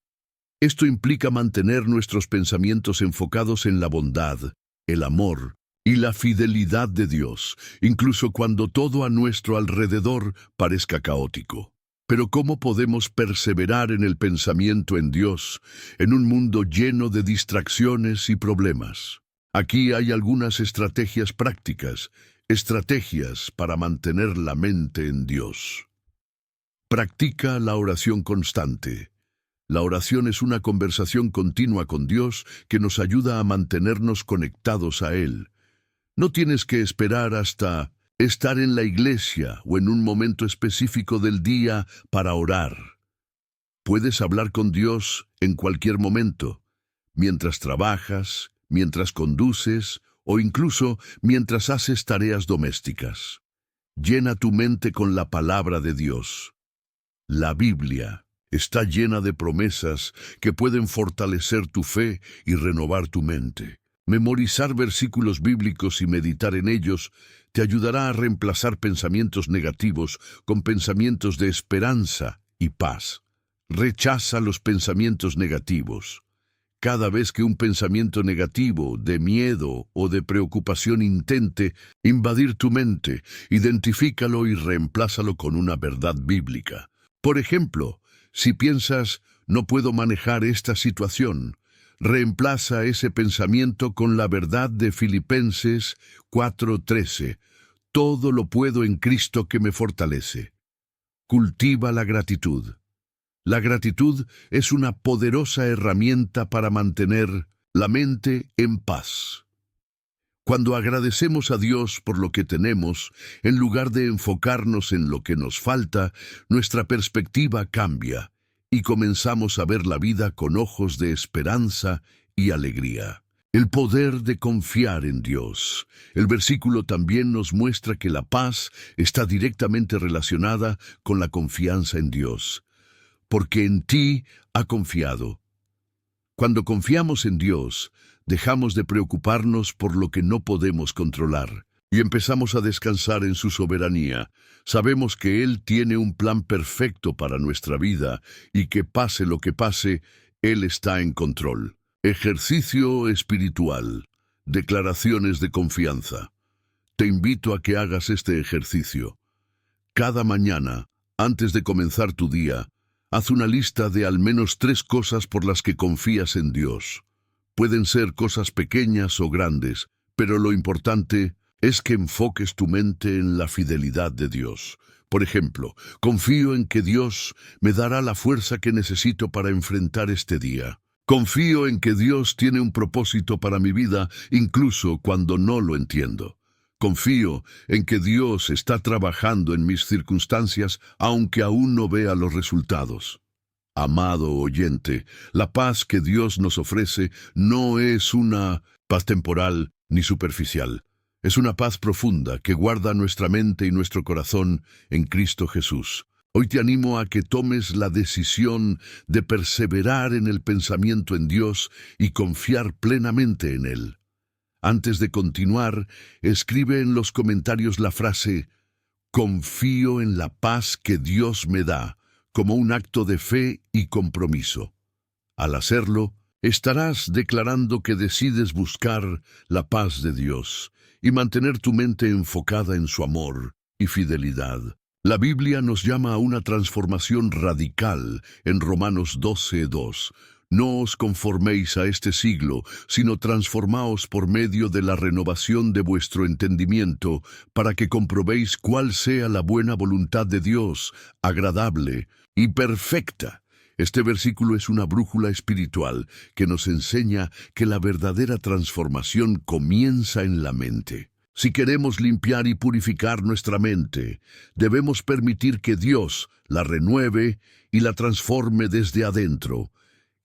Esto implica mantener nuestros pensamientos enfocados en la bondad, el amor y la fidelidad de Dios, incluso cuando todo a nuestro alrededor parezca caótico. Pero ¿cómo podemos perseverar en el pensamiento en Dios, en un mundo lleno de distracciones y problemas? Aquí hay algunas estrategias prácticas, estrategias para mantener la mente en Dios. Practica la oración constante. La oración es una conversación continua con Dios que nos ayuda a mantenernos conectados a Él. No tienes que esperar hasta estar en la iglesia o en un momento específico del día para orar. Puedes hablar con Dios en cualquier momento, mientras trabajas, mientras conduces o incluso mientras haces tareas domésticas. Llena tu mente con la palabra de Dios. La Biblia está llena de promesas que pueden fortalecer tu fe y renovar tu mente. Memorizar versículos bíblicos y meditar en ellos te ayudará a reemplazar pensamientos negativos con pensamientos de esperanza y paz. Rechaza los pensamientos negativos. Cada vez que un pensamiento negativo, de miedo o de preocupación intente invadir tu mente, identifícalo y reemplázalo con una verdad bíblica. Por ejemplo, si piensas, no puedo manejar esta situación, reemplaza ese pensamiento con la verdad de Filipenses 4:13. Todo lo puedo en Cristo que me fortalece. Cultiva la gratitud. La gratitud es una poderosa herramienta para mantener la mente en paz. Cuando agradecemos a Dios por lo que tenemos, en lugar de enfocarnos en lo que nos falta, nuestra perspectiva cambia y comenzamos a ver la vida con ojos de esperanza y alegría. El poder de confiar en Dios. El versículo también nos muestra que la paz está directamente relacionada con la confianza en Dios. Porque en ti ha confiado. Cuando confiamos en Dios, dejamos de preocuparnos por lo que no podemos controlar y empezamos a descansar en su soberanía. Sabemos que Él tiene un plan perfecto para nuestra vida y que pase lo que pase, Él está en control. Ejercicio espiritual. Declaraciones de confianza. Te invito a que hagas este ejercicio. Cada mañana, antes de comenzar tu día, haz una lista de al menos 3 cosas por las que confías en Dios. Pueden ser cosas pequeñas o grandes, pero lo importante es que enfoques tu mente en la fidelidad de Dios. Por ejemplo, confío en que Dios me dará la fuerza que necesito para enfrentar este día. Confío en que Dios tiene un propósito para mi vida, incluso cuando no lo entiendo. Confío en que Dios está trabajando en mis circunstancias, aunque aún no vea los resultados. Amado oyente, la paz que Dios nos ofrece no es una paz temporal ni superficial. Es una paz profunda que guarda nuestra mente y nuestro corazón en Cristo Jesús. Hoy te animo a que tomes la decisión de perseverar en el pensamiento en Dios y confiar plenamente en Él. Antes de continuar, escribe en los comentarios la frase «Confío en la paz que Dios me da», como un acto de fe y compromiso. Al hacerlo, estarás declarando que decides buscar la paz de Dios y mantener tu mente enfocada en su amor y fidelidad. La Biblia nos llama a una transformación radical en Romanos 12:2. No os conforméis a este siglo, sino transformaos por medio de la renovación de vuestro entendimiento, para que comprobéis cuál sea la buena voluntad de Dios, agradable y perfecta. Este versículo es una brújula espiritual que nos enseña que la verdadera transformación comienza en la mente. Si queremos limpiar y purificar nuestra mente, debemos permitir que Dios la renueve y la transforme desde adentro.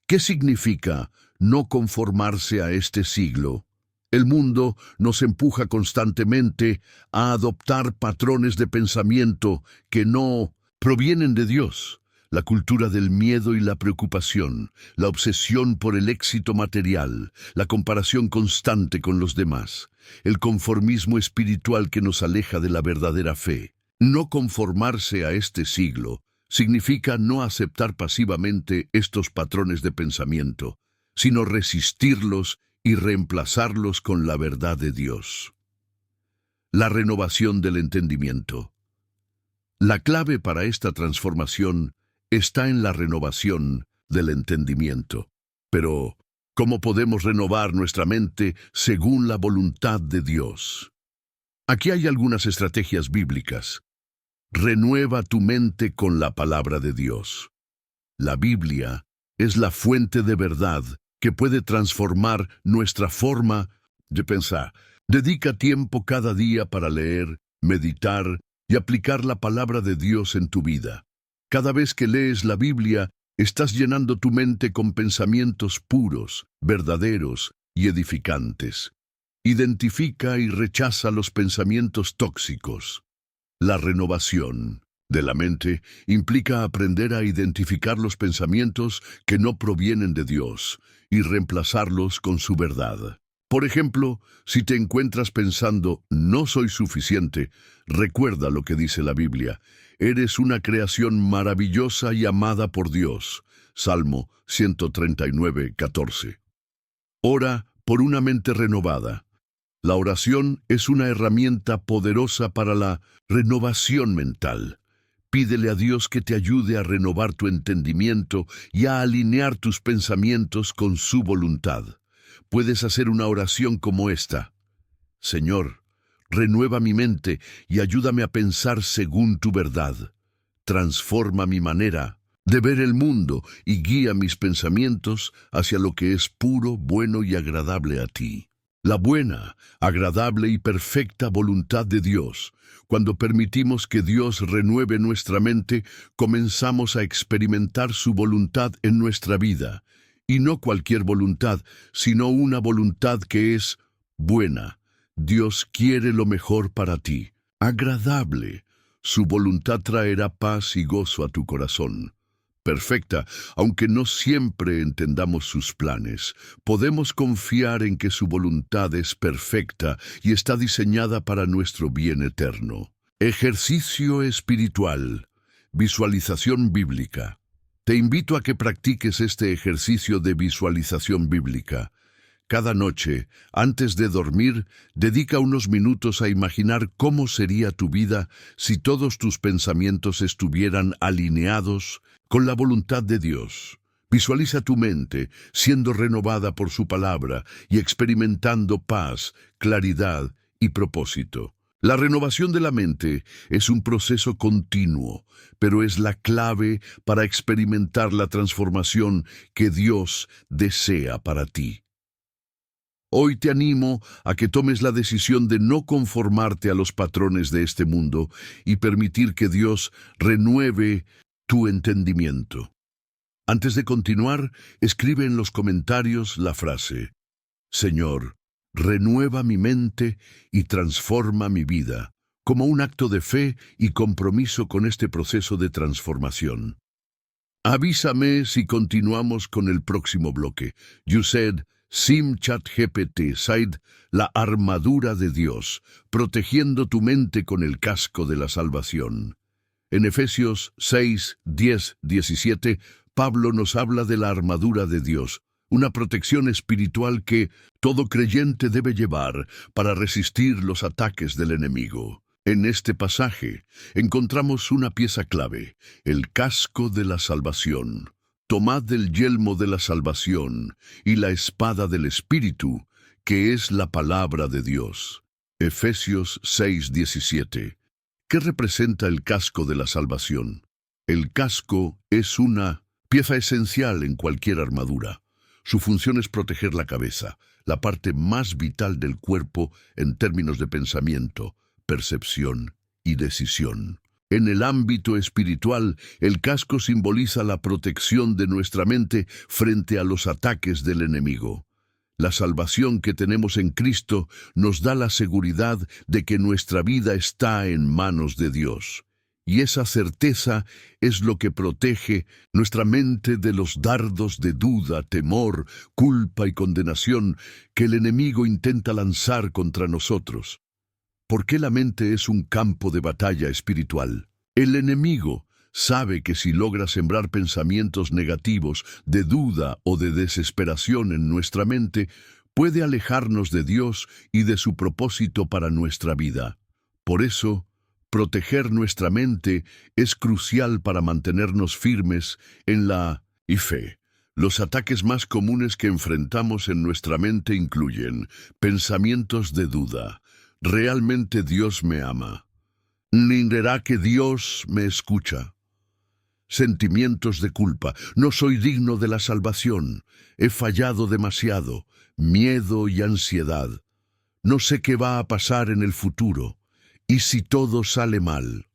¿Qué significa no conformarse a este siglo? El mundo nos empuja constantemente a adoptar patrones de pensamiento que no provienen de Dios. La cultura del miedo y la preocupación, la obsesión por el éxito material, la comparación constante con los demás, el conformismo espiritual que nos aleja de la verdadera fe. No conformarse a este siglo significa no aceptar pasivamente estos patrones de pensamiento, sino resistirlos y reemplazarlos con la verdad de Dios. La renovación del entendimiento. La clave para esta transformación está en la renovación del entendimiento. Pero, ¿cómo podemos renovar nuestra mente según la voluntad de Dios? Aquí hay algunas estrategias bíblicas. Renueva tu mente con la palabra de Dios. La Biblia es la fuente de verdad que puede transformar nuestra forma de pensar. Dedica tiempo cada día para leer, meditar y aplicar la palabra de Dios en tu vida. Cada vez que lees la Biblia, estás llenando tu mente con pensamientos puros, verdaderos y edificantes. Identifica y rechaza los pensamientos tóxicos. La renovación de la mente implica aprender a identificar los pensamientos que no provienen de Dios y reemplazarlos con su verdad. Por ejemplo, si te encuentras pensando, no soy suficiente, recuerda lo que dice la Biblia. Eres una creación maravillosa y amada por Dios. Salmo 139:14. Ora por una mente renovada. La oración es una herramienta poderosa para la renovación mental. Pídele a Dios que te ayude a renovar tu entendimiento y a alinear tus pensamientos con su voluntad. Puedes hacer una oración como esta: Señor, renueva mi mente y ayúdame a pensar según tu verdad. Transforma mi manera de ver el mundo y guía mis pensamientos hacia lo que es puro, bueno y agradable a ti. La buena, agradable y perfecta voluntad de Dios. Cuando permitimos que Dios renueve nuestra mente, comenzamos a experimentar su voluntad en nuestra vida. Y no cualquier voluntad, sino una voluntad que es buena. Dios quiere lo mejor para ti. Agradable. Su voluntad traerá paz y gozo a tu corazón. Perfecta, aunque no siempre entendamos sus planes, podemos confiar en que su voluntad es perfecta y está diseñada para nuestro bien eterno. Ejercicio espiritual. Visualización bíblica. Te invito a que practiques este ejercicio de visualización bíblica. Cada noche, antes de dormir, dedica unos minutos a imaginar cómo sería tu vida si todos tus pensamientos estuvieran alineados con la voluntad de Dios. Visualiza tu mente siendo renovada por su palabra y experimentando paz, claridad y propósito. La renovación de la mente es un proceso continuo, pero es la clave para experimentar la transformación que Dios desea para ti. Hoy te animo a que tomes la decisión de no conformarte a los patrones de este mundo y permitir que Dios renueve tu entendimiento. Antes de continuar, escribe en los comentarios la frase: Señor, renueva mi mente y transforma mi vida, como un acto de fe y compromiso con este proceso de transformación. Avísame si continuamos con el próximo bloque. You said Sim ChatGPT Side, la armadura de Dios, protegiendo tu mente con el casco de la salvación. En Efesios 6, 10, 17, Pablo nos habla de la armadura de Dios, una protección espiritual que todo creyente debe llevar para resistir los ataques del enemigo. En este pasaje encontramos una pieza clave: el casco de la salvación. Tomad el yelmo de la salvación y la espada del Espíritu, que es la palabra de Dios. Efesios 6:17. ¿Qué representa el casco de la salvación? El casco es una pieza esencial en cualquier armadura. Su función es proteger la cabeza, la parte más vital del cuerpo en términos de pensamiento, percepción y decisión. En el ámbito espiritual, el casco simboliza la protección de nuestra mente frente a los ataques del enemigo. La salvación que tenemos en Cristo nos da la seguridad de que nuestra vida está en manos de Dios. Y esa certeza es lo que protege nuestra mente de los dardos de duda, temor, culpa y condenación que el enemigo intenta lanzar contra nosotros. ¿Por qué la mente es un campo de batalla espiritual? El enemigo sabe que si logra sembrar pensamientos negativos, de duda o de desesperación en nuestra mente, puede alejarnos de Dios y de su propósito para nuestra vida. Por eso, proteger nuestra mente es crucial para mantenernos firmes en la fe. Los ataques más comunes que enfrentamos en nuestra mente incluyen pensamientos de duda. ¿Realmente Dios me ama? ¿Será que Dios me escucha? Sentimientos de culpa. No soy digno de la salvación. He fallado demasiado. Miedo y ansiedad. No sé qué va a pasar en el futuro. ¿Y si todo sale mal?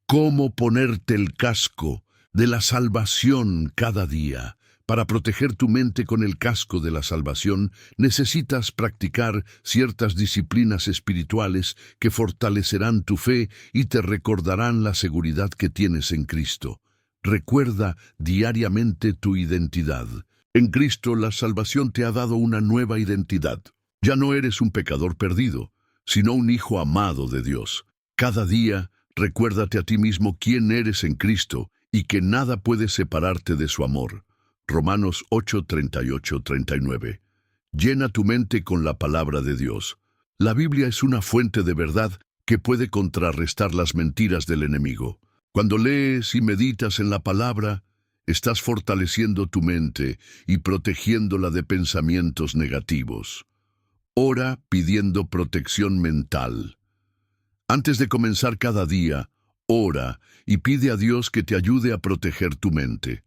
¿Cómo ponerte el casco de la salvación cada día? Para proteger tu mente con el casco de la salvación, necesitas practicar ciertas disciplinas espirituales que fortalecerán tu fe y te recordarán la seguridad que tienes en Cristo. Recuerda diariamente tu identidad. En Cristo, la salvación te ha dado una nueva identidad. Ya no eres un pecador perdido, sino un hijo amado de Dios. Cada día, recuérdate a ti mismo quién eres en Cristo y que nada puede separarte de su amor. Romanos 8, 38, 39. Llena tu mente con la palabra de Dios. La Biblia es una fuente de verdad que puede contrarrestar las mentiras del enemigo. Cuando lees y meditas en la palabra, estás fortaleciendo tu mente y protegiéndola de pensamientos negativos. Ora pidiendo protección mental. Antes de comenzar cada día, ora y pide a Dios que te ayude a proteger tu mente.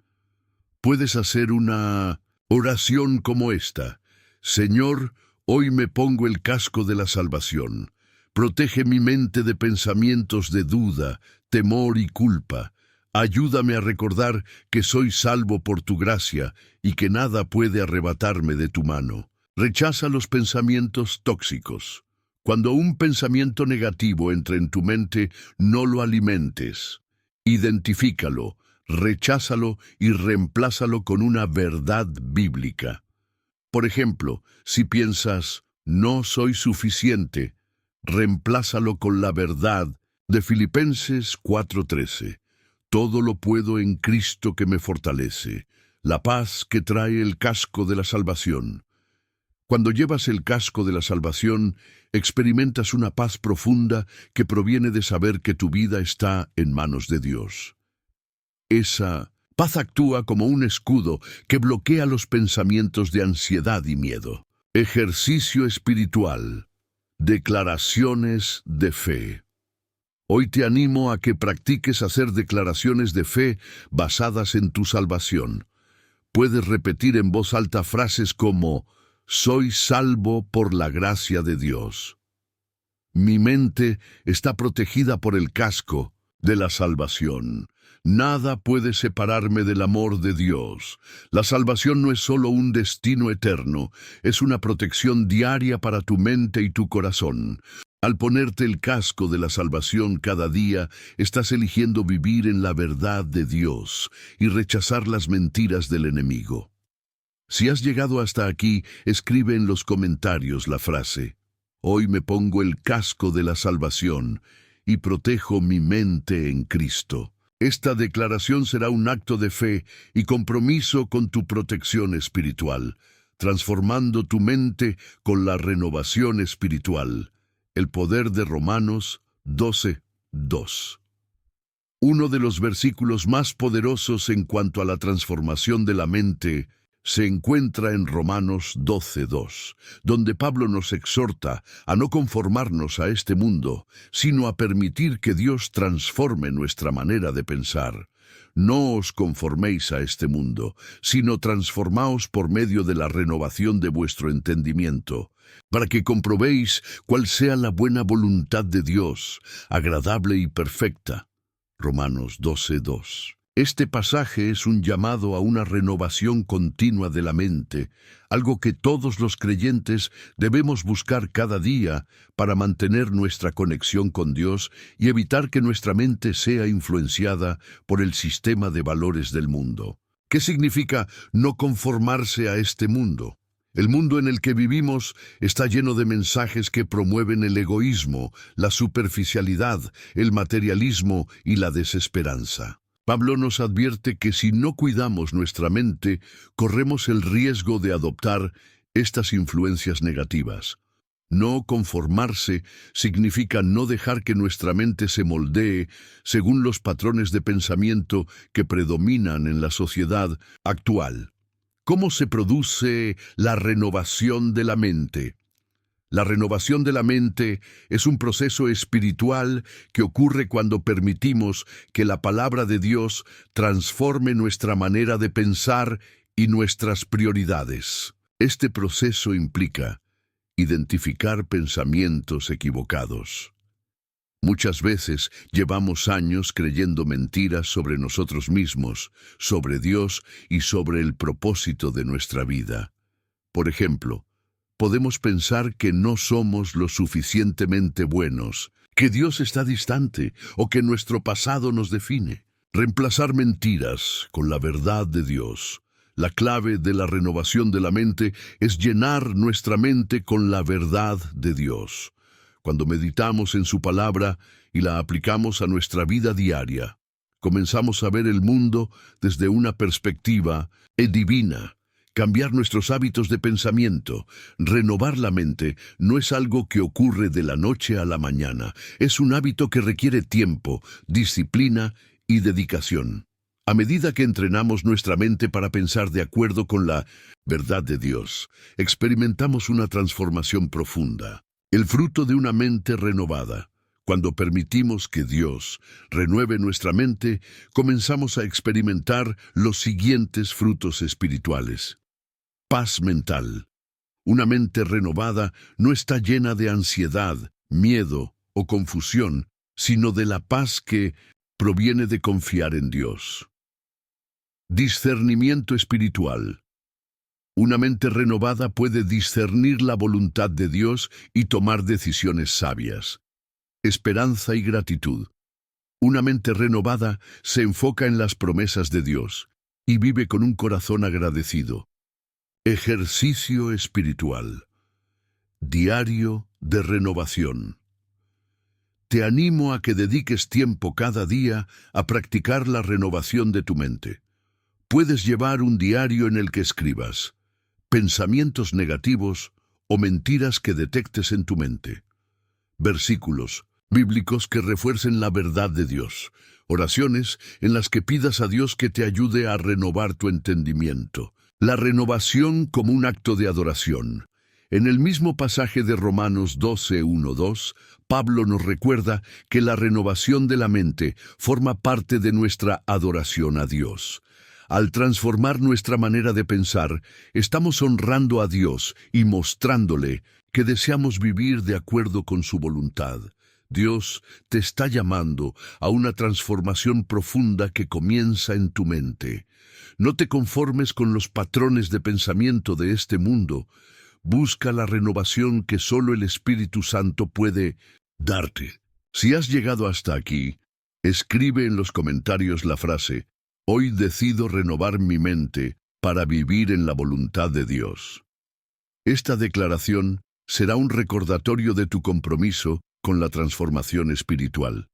Puedes hacer una oración como esta: Señor, hoy me pongo el casco de la salvación. Protege mi mente de pensamientos de duda, temor y culpa. Ayúdame a recordar que soy salvo por tu gracia y que nada puede arrebatarme de tu mano. Rechaza los pensamientos tóxicos. Cuando un pensamiento negativo entra en tu mente, no lo alimentes. Identifícalo, recházalo y reemplázalo con una verdad bíblica. Por ejemplo, si piensas, no soy suficiente, reemplázalo con la verdad de Filipenses 4:13. Todo lo puedo en Cristo que me fortalece. La paz que trae el casco de la salvación. Cuando llevas el casco de la salvación, experimentas una paz profunda que proviene de saber que tu vida está en manos de Dios. Esa paz actúa como un escudo que bloquea los pensamientos de ansiedad y miedo. Ejercicio espiritual. Declaraciones de fe. Hoy te animo a que practiques hacer declaraciones de fe basadas en tu salvación. Puedes repetir en voz alta frases como: soy salvo por la gracia de Dios. Mi mente está protegida por el casco de la salvación. Nada puede separarme del amor de Dios. La salvación no es solo un destino eterno, es una protección diaria para tu mente y tu corazón. Al ponerte el casco de la salvación cada día, estás eligiendo vivir en la verdad de Dios y rechazar las mentiras del enemigo. Si has llegado hasta aquí, escribe en los comentarios la frase: hoy me pongo el casco de la salvación y protejo mi mente en Cristo. Esta declaración será un acto de fe y compromiso con tu protección espiritual, transformando tu mente con la renovación espiritual. El poder de Romanos 12:2. Uno de los versículos más poderosos en cuanto a la transformación de la mente se encuentra en Romanos 12:2, donde Pablo nos exhorta a no conformarnos a este mundo, sino a permitir que Dios transforme nuestra manera de pensar. No os conforméis a este mundo, sino transformaos por medio de la renovación de vuestro entendimiento, para que comprobéis cuál sea la buena voluntad de Dios, agradable y perfecta. Romanos 12:2. Este pasaje es un llamado a una renovación continua de la mente, algo que todos los creyentes debemos buscar cada día para mantener nuestra conexión con Dios y evitar que nuestra mente sea influenciada por el sistema de valores del mundo. ¿Qué significa no conformarse a este mundo? El mundo en el que vivimos está lleno de mensajes que promueven el egoísmo, la superficialidad, el materialismo y la desesperanza. Pablo nos advierte que si no cuidamos nuestra mente, corremos el riesgo de adoptar estas influencias negativas. No conformarse significa no dejar que nuestra mente se moldee según los patrones de pensamiento que predominan en la sociedad actual. ¿Cómo se produce la renovación de la mente? La renovación de la mente es un proceso espiritual que ocurre cuando permitimos que la palabra de Dios transforme nuestra manera de pensar y nuestras prioridades. Este proceso implica identificar pensamientos equivocados. Muchas veces llevamos años creyendo mentiras sobre nosotros mismos, sobre Dios y sobre el propósito de nuestra vida. Por ejemplo, podemos pensar que no somos lo suficientemente buenos, que Dios está distante o que nuestro pasado nos define. Reemplazar mentiras con la verdad de Dios. La clave de la renovación de la mente es llenar nuestra mente con la verdad de Dios. Cuando meditamos en su palabra y la aplicamos a nuestra vida diaria, comenzamos a ver el mundo desde una perspectiva divina, cambiar nuestros hábitos de pensamiento. Renovar la mente no es algo que ocurre de la noche a la mañana. Es un hábito que requiere tiempo, disciplina y dedicación. A medida que entrenamos nuestra mente para pensar de acuerdo con la verdad de Dios, experimentamos una transformación profunda. El fruto de una mente renovada. Cuando permitimos que Dios renueve nuestra mente, comenzamos a experimentar los siguientes frutos espirituales. Paz mental. Una mente renovada no está llena de ansiedad, miedo o confusión, sino de la paz que proviene de confiar en Dios. Discernimiento espiritual. Una mente renovada puede discernir la voluntad de Dios y tomar decisiones sabias. Esperanza y gratitud. Una mente renovada se enfoca en las promesas de Dios y vive con un corazón agradecido. Ejercicio espiritual. Diario de renovación. Te animo a que dediques tiempo cada día a practicar la renovación de tu mente. Puedes llevar un diario en el que escribas pensamientos negativos o mentiras que detectes en tu mente. Versículos bíblicos que refuercen la verdad de Dios. Oraciones en las que pidas a Dios que te ayude a renovar tu entendimiento. La renovación como un acto de adoración. En el mismo pasaje de Romanos 12:1-2, Pablo nos recuerda que la renovación de la mente forma parte de nuestra adoración a Dios. Al transformar nuestra manera de pensar, estamos honrando a Dios y mostrándole que deseamos vivir de acuerdo con su voluntad. Dios te está llamando a una transformación profunda que comienza en tu mente. No te conformes con los patrones de pensamiento de este mundo. Busca la renovación que solo el Espíritu Santo puede darte. Si has llegado hasta aquí, escribe en los comentarios la frase: hoy decido renovar mi mente para vivir en la voluntad de Dios. Esta declaración será un recordatorio de tu compromiso con la transformación espiritual.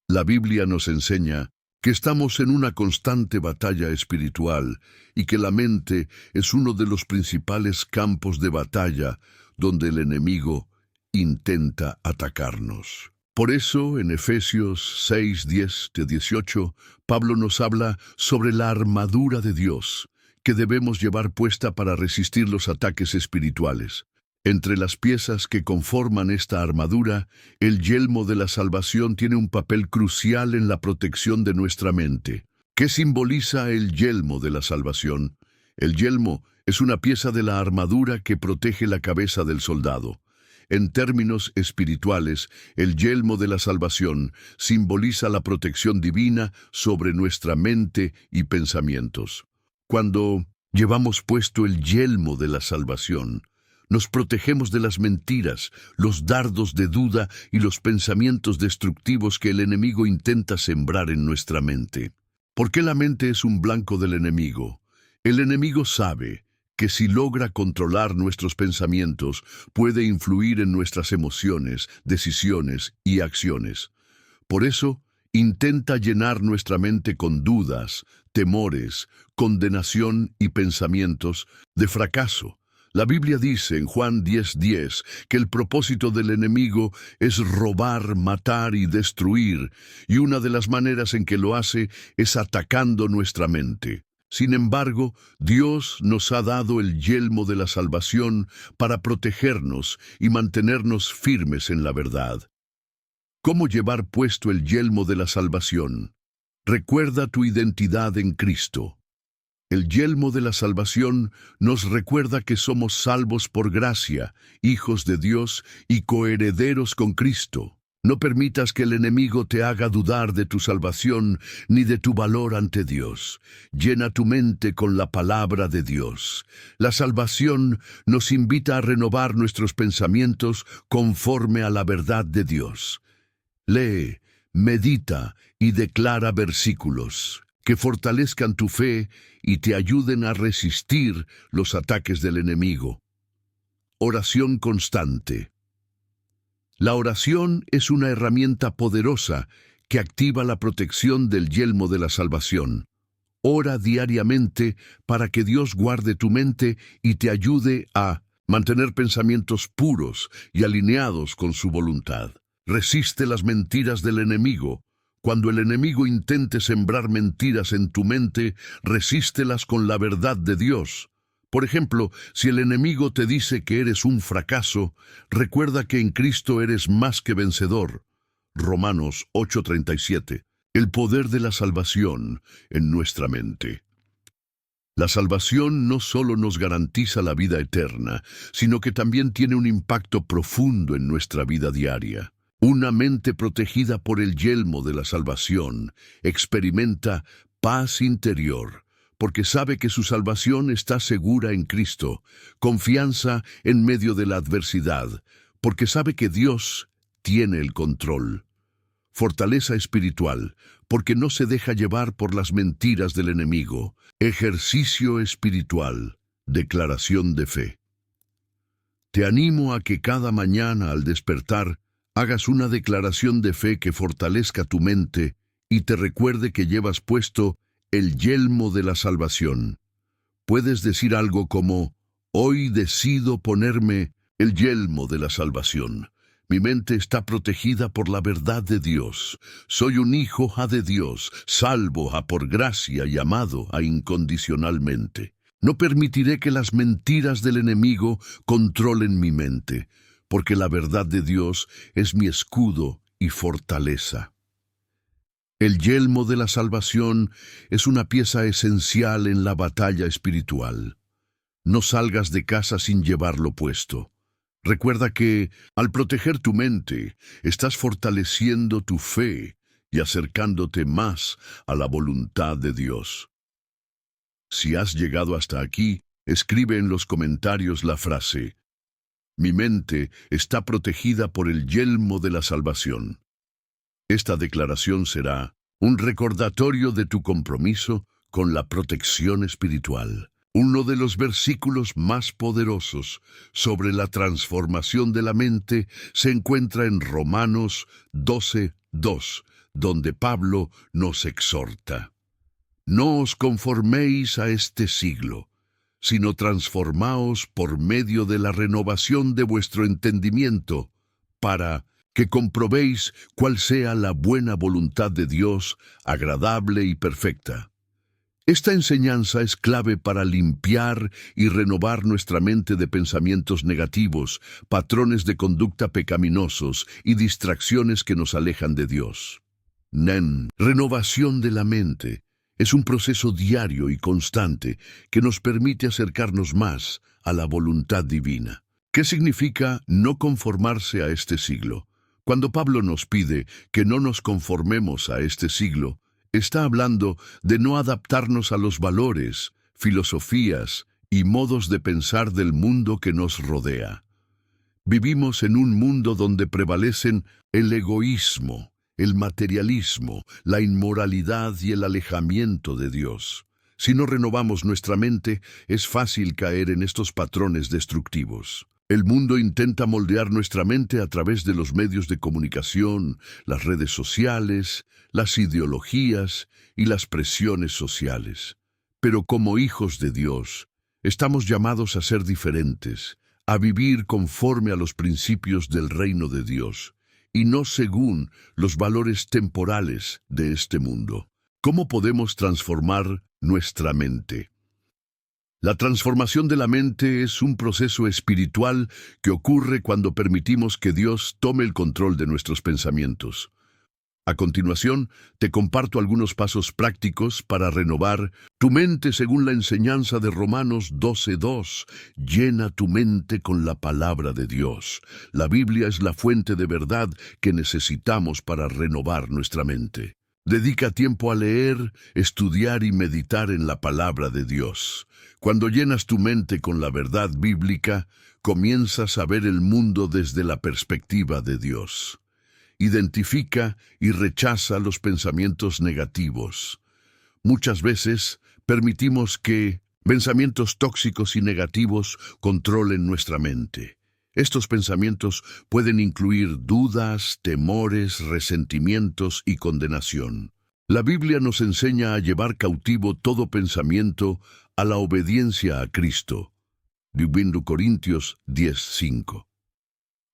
La Biblia nos enseña que estamos en una constante batalla espiritual y que la mente es uno de los principales campos de batalla donde el enemigo intenta atacarnos. Por eso, en Efesios 6:10-18, Pablo nos habla sobre la armadura de Dios que debemos llevar puesta para resistir los ataques espirituales. Entre las piezas que conforman esta armadura, el yelmo de la salvación tiene un papel crucial en la protección de nuestra mente. ¿Qué simboliza el yelmo de la salvación? El yelmo es una pieza de la armadura que protege la cabeza del soldado. En términos espirituales, el yelmo de la salvación simboliza la protección divina sobre nuestra mente y pensamientos. Cuando llevamos puesto el yelmo de la salvación, nos protegemos de las mentiras, los dardos de duda y los pensamientos destructivos que el enemigo intenta sembrar en nuestra mente. ¿Por qué la mente es un blanco del enemigo? El enemigo sabe que si logra controlar nuestros pensamientos, puede influir en nuestras emociones, decisiones y acciones. Por eso, intenta llenar nuestra mente con dudas, temores, condenación y pensamientos de fracaso. La Biblia dice en Juan 10:10 que el propósito del enemigo es robar, matar y destruir, y una de las maneras en que lo hace es atacando nuestra mente. Sin embargo, Dios nos ha dado el yelmo de la salvación para protegernos y mantenernos firmes en la verdad. ¿Cómo llevar puesto el yelmo de la salvación? Recuerda tu identidad en Cristo. El yelmo de la salvación nos recuerda que somos salvos por gracia, hijos de Dios y coherederos con Cristo. No permitas que el enemigo te haga dudar de tu salvación ni de tu valor ante Dios. Llena tu mente con la palabra de Dios. La salvación nos invita a renovar nuestros pensamientos conforme a la verdad de Dios. Lee, medita y declara versículos que fortalezcan tu fe y te ayuden a resistir los ataques del enemigo. Oración constante. La oración es una herramienta poderosa que activa la protección del yelmo de la salvación. Ora diariamente para que Dios guarde tu mente y te ayude a mantener pensamientos puros y alineados con su voluntad. Resiste las mentiras del enemigo. Cuando el enemigo intente sembrar mentiras en tu mente, resístelas con la verdad de Dios. Por ejemplo, si el enemigo te dice que eres un fracaso, recuerda que en Cristo eres más que vencedor. Romanos 8:37. El poder de la salvación en nuestra mente. La salvación no solo nos garantiza la vida eterna, sino que también tiene un impacto profundo en nuestra vida diaria. Una mente protegida por el yelmo de la salvación experimenta paz interior, porque sabe que su salvación está segura en Cristo, confianza en medio de la adversidad, porque sabe que Dios tiene el control. Fortaleza espiritual, porque no se deja llevar por las mentiras del enemigo. Ejercicio espiritual, declaración de fe. Te animo a que cada mañana al despertar hagas una declaración de fe que fortalezca tu mente y te recuerde que llevas puesto el yelmo de la salvación. Puedes decir algo como: hoy decido ponerme el yelmo de la salvación. Mi mente está protegida por la verdad de Dios. Soy un hijo de Dios, salvo por gracia y amado incondicionalmente. No permitiré que las mentiras del enemigo controlen mi mente, porque la verdad de Dios es mi escudo y fortaleza. El yelmo de la salvación es una pieza esencial en la batalla espiritual. No salgas de casa sin llevarlo puesto. Recuerda que, al proteger tu mente, estás fortaleciendo tu fe y acercándote más a la voluntad de Dios. Si has llegado hasta aquí, escribe en los comentarios la frase: mi mente está protegida por el yelmo de la salvación. Esta declaración será un recordatorio de tu compromiso con la protección espiritual. Uno de los versículos más poderosos sobre la transformación de la mente se encuentra en Romanos 12:2, donde Pablo nos exhorta: no os conforméis a este siglo, sino transformaos por medio de la renovación de vuestro entendimiento, para que comprobéis cuál sea la buena voluntad de Dios, agradable y perfecta. Esta enseñanza es clave para limpiar y renovar nuestra mente de pensamientos negativos, patrones de conducta pecaminosos y distracciones que nos alejan de Dios. Renovación de la mente es un proceso diario y constante que nos permite acercarnos más a la voluntad divina. ¿Qué significa no conformarse a este siglo? Cuando Pablo nos pide que no nos conformemos a este siglo, está hablando de no adaptarnos a los valores, filosofías y modos de pensar del mundo que nos rodea. Vivimos en un mundo donde prevalecen el egoísmo, el materialismo, la inmoralidad y el alejamiento de Dios. Si no renovamos nuestra mente, es fácil caer en estos patrones destructivos. El mundo intenta moldear nuestra mente a través de los medios de comunicación, las redes sociales, las ideologías y las presiones sociales. Pero como hijos de Dios, estamos llamados a ser diferentes, a vivir conforme a los principios del reino de Dios, y no según los valores temporales de este mundo. ¿Cómo podemos transformar nuestra mente? La transformación de la mente es un proceso espiritual que ocurre cuando permitimos que Dios tome el control de nuestros pensamientos. A continuación, te comparto algunos pasos prácticos para renovar tu mente según la enseñanza de Romanos 12:2. Llena tu mente con la palabra de Dios. La Biblia es la fuente de verdad que necesitamos para renovar nuestra mente. Dedica tiempo a leer, estudiar y meditar en la palabra de Dios. Cuando llenas tu mente con la verdad bíblica, comienzas a ver el mundo desde la perspectiva de Dios. Identifica y rechaza los pensamientos negativos. Muchas veces permitimos que pensamientos tóxicos y negativos controlen nuestra mente. Estos pensamientos pueden incluir dudas, temores, resentimientos y condenación. La Biblia nos enseña a llevar cautivo todo pensamiento a la obediencia a Cristo. 2 Corintios 10:5.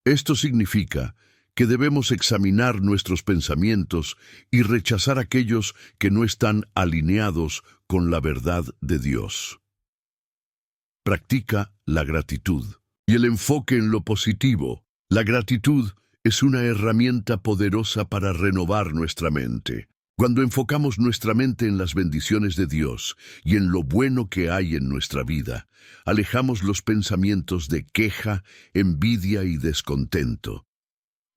Esto significa que debemos examinar nuestros pensamientos y rechazar aquellos que no están alineados con la verdad de Dios. Practica la gratitud y el enfoque en lo positivo. La gratitud es una herramienta poderosa para renovar nuestra mente. Cuando enfocamos nuestra mente en las bendiciones de Dios y en lo bueno que hay en nuestra vida, alejamos los pensamientos de queja, envidia y descontento.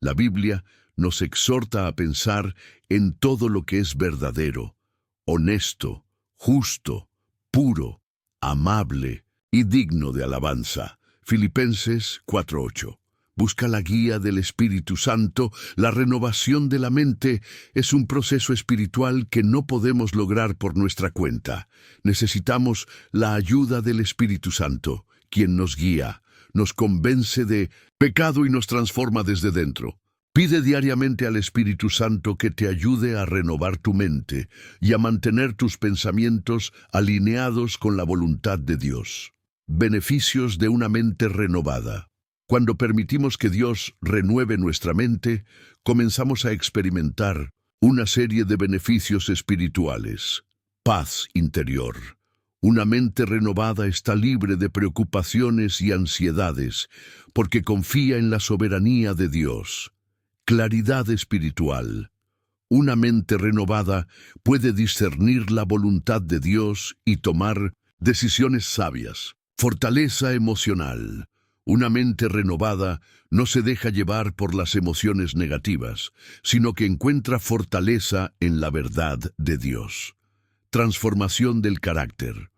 La Biblia nos exhorta a pensar en todo lo que es verdadero, honesto, justo, puro, amable y digno de alabanza. Filipenses 4:8. Busca la guía del Espíritu Santo. La renovación de la mente es un proceso espiritual que no podemos lograr por nuestra cuenta. Necesitamos la ayuda del Espíritu Santo, quien nos guía, nos convence de pecado y nos transforma desde dentro. Pide diariamente al Espíritu Santo que te ayude a renovar tu mente y a mantener tus pensamientos alineados con la voluntad de Dios. Beneficios de una mente renovada. Cuando permitimos que Dios renueve nuestra mente, comenzamos a experimentar una serie de beneficios espirituales. Paz interior. Una mente renovada está libre de preocupaciones y ansiedades, porque confía en la soberanía de Dios. Claridad espiritual. Una mente renovada puede discernir la voluntad de Dios y tomar decisiones sabias. Fortaleza emocional. Una mente renovada no se deja llevar por las emociones negativas, sino que encuentra fortaleza en la verdad de Dios. Transformación del carácter.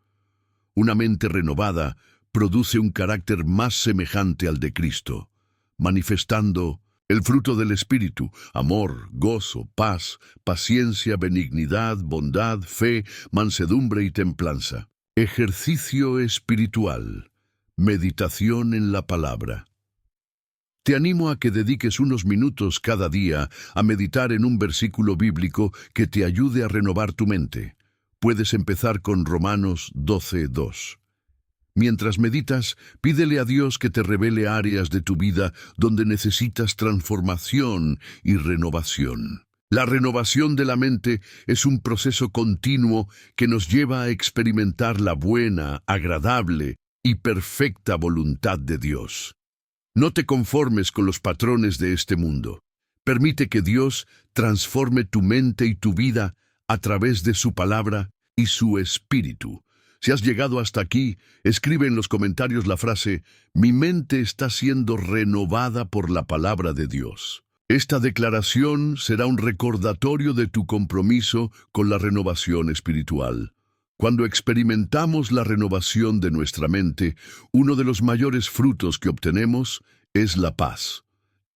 Una mente renovada produce un carácter más semejante al de Cristo, manifestando el fruto del Espíritu: amor, gozo, paz, paciencia, benignidad, bondad, fe, mansedumbre y templanza. Ejercicio espiritual. Meditación en la palabra. Te animo a que dediques unos minutos cada día a meditar en un versículo bíblico que te ayude a renovar tu mente. Puedes empezar con Romanos 12:2. Mientras meditas, pídele a Dios que te revele áreas de tu vida donde necesitas transformación y renovación. La renovación de la mente es un proceso continuo que nos lleva a experimentar la buena, agradable y perfecta voluntad de Dios. No te conformes con los patrones de este mundo. Permite que Dios transforme tu mente y tu vida a través de su palabra y su espíritu. Si has llegado hasta aquí, escribe en los comentarios la frase: mi mente está siendo renovada por la palabra de Dios. Esta declaración será un recordatorio de tu compromiso con la renovación espiritual. Cuando experimentamos la renovación de nuestra mente, uno de los mayores frutos que obtenemos es la paz.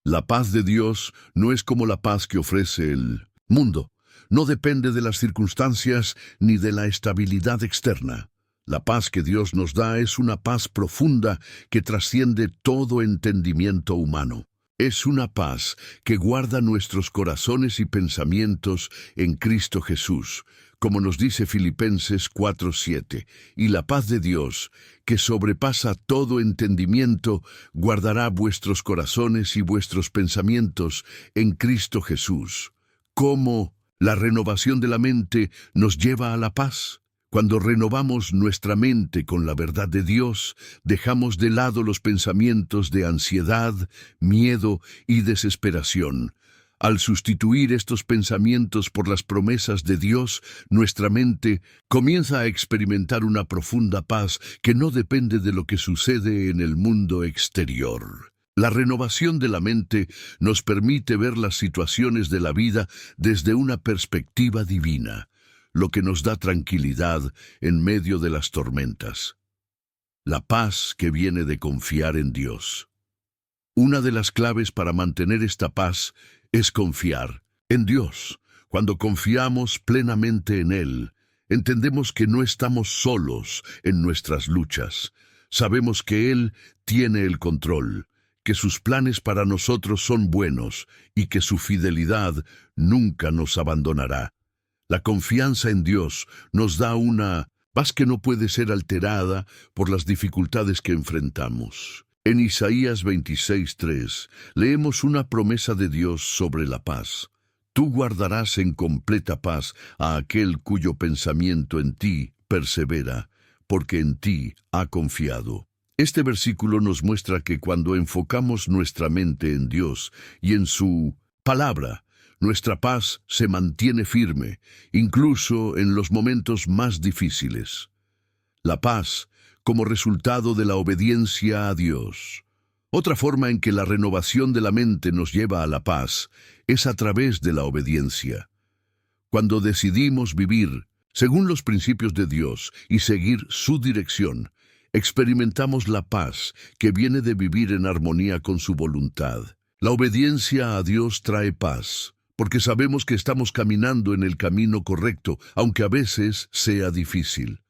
La paz de Dios no es como la paz que ofrece el mundo. No depende de las circunstancias ni de la estabilidad externa. La paz que Dios nos da es una paz profunda que trasciende todo entendimiento humano. Es una paz que guarda nuestros corazones y pensamientos en Cristo Jesús, como nos dice Filipenses 4:7, y la paz de Dios, que sobrepasa todo entendimiento, guardará vuestros corazones y vuestros pensamientos en Cristo Jesús. ¿Cómo la renovación de la mente nos lleva a la paz? Cuando renovamos nuestra mente con la verdad de Dios, dejamos de lado los pensamientos de ansiedad, miedo y desesperación. Al sustituir estos pensamientos por las promesas de Dios, nuestra mente comienza a experimentar una profunda paz que no depende de lo que sucede en el mundo exterior. La renovación de la mente nos permite ver las situaciones de la vida desde una perspectiva divina, lo que nos da tranquilidad en medio de las tormentas. La paz que viene de confiar en Dios. Una de las claves para mantener esta paz es confiar en Dios. Cuando confiamos plenamente en Él, entendemos que no estamos solos en nuestras luchas. Sabemos que Él tiene el control, que sus planes para nosotros son buenos y que su fidelidad nunca nos abandonará. La confianza en Dios nos da una paz que no puede ser alterada por las dificultades que enfrentamos. En Isaías 26:3 leemos una promesa de Dios sobre la paz. Tú guardarás en completa paz a aquel cuyo pensamiento en ti persevera, porque en ti ha confiado. Este versículo nos muestra que cuando enfocamos nuestra mente en Dios y en su palabra, nuestra paz se mantiene firme, incluso en los momentos más difíciles. La paz como resultado de la obediencia a Dios. Otra forma en que la renovación de la mente nos lleva a la paz es a través de la obediencia. Cuando decidimos vivir según los principios de Dios y seguir su dirección, experimentamos la paz que viene de vivir en armonía con su voluntad. La obediencia a Dios trae paz, porque sabemos que estamos caminando en el camino correcto, aunque a veces sea difícil.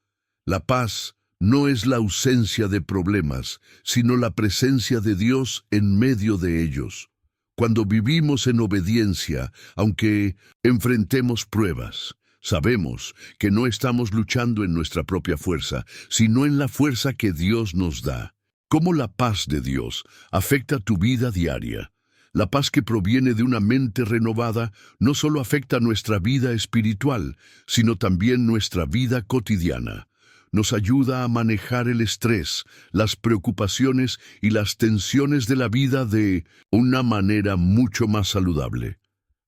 La paz no es la ausencia de problemas, sino la presencia de Dios en medio de ellos. Cuando vivimos en obediencia, aunque enfrentemos pruebas, sabemos que no estamos luchando en nuestra propia fuerza, sino en la fuerza que Dios nos da. ¿Cómo la paz de Dios afecta tu vida diaria? La paz que proviene de una mente renovada no solo afecta nuestra vida espiritual, sino también nuestra vida cotidiana. Nos ayuda a manejar el estrés, las preocupaciones y las tensiones de la vida de una manera mucho más saludable.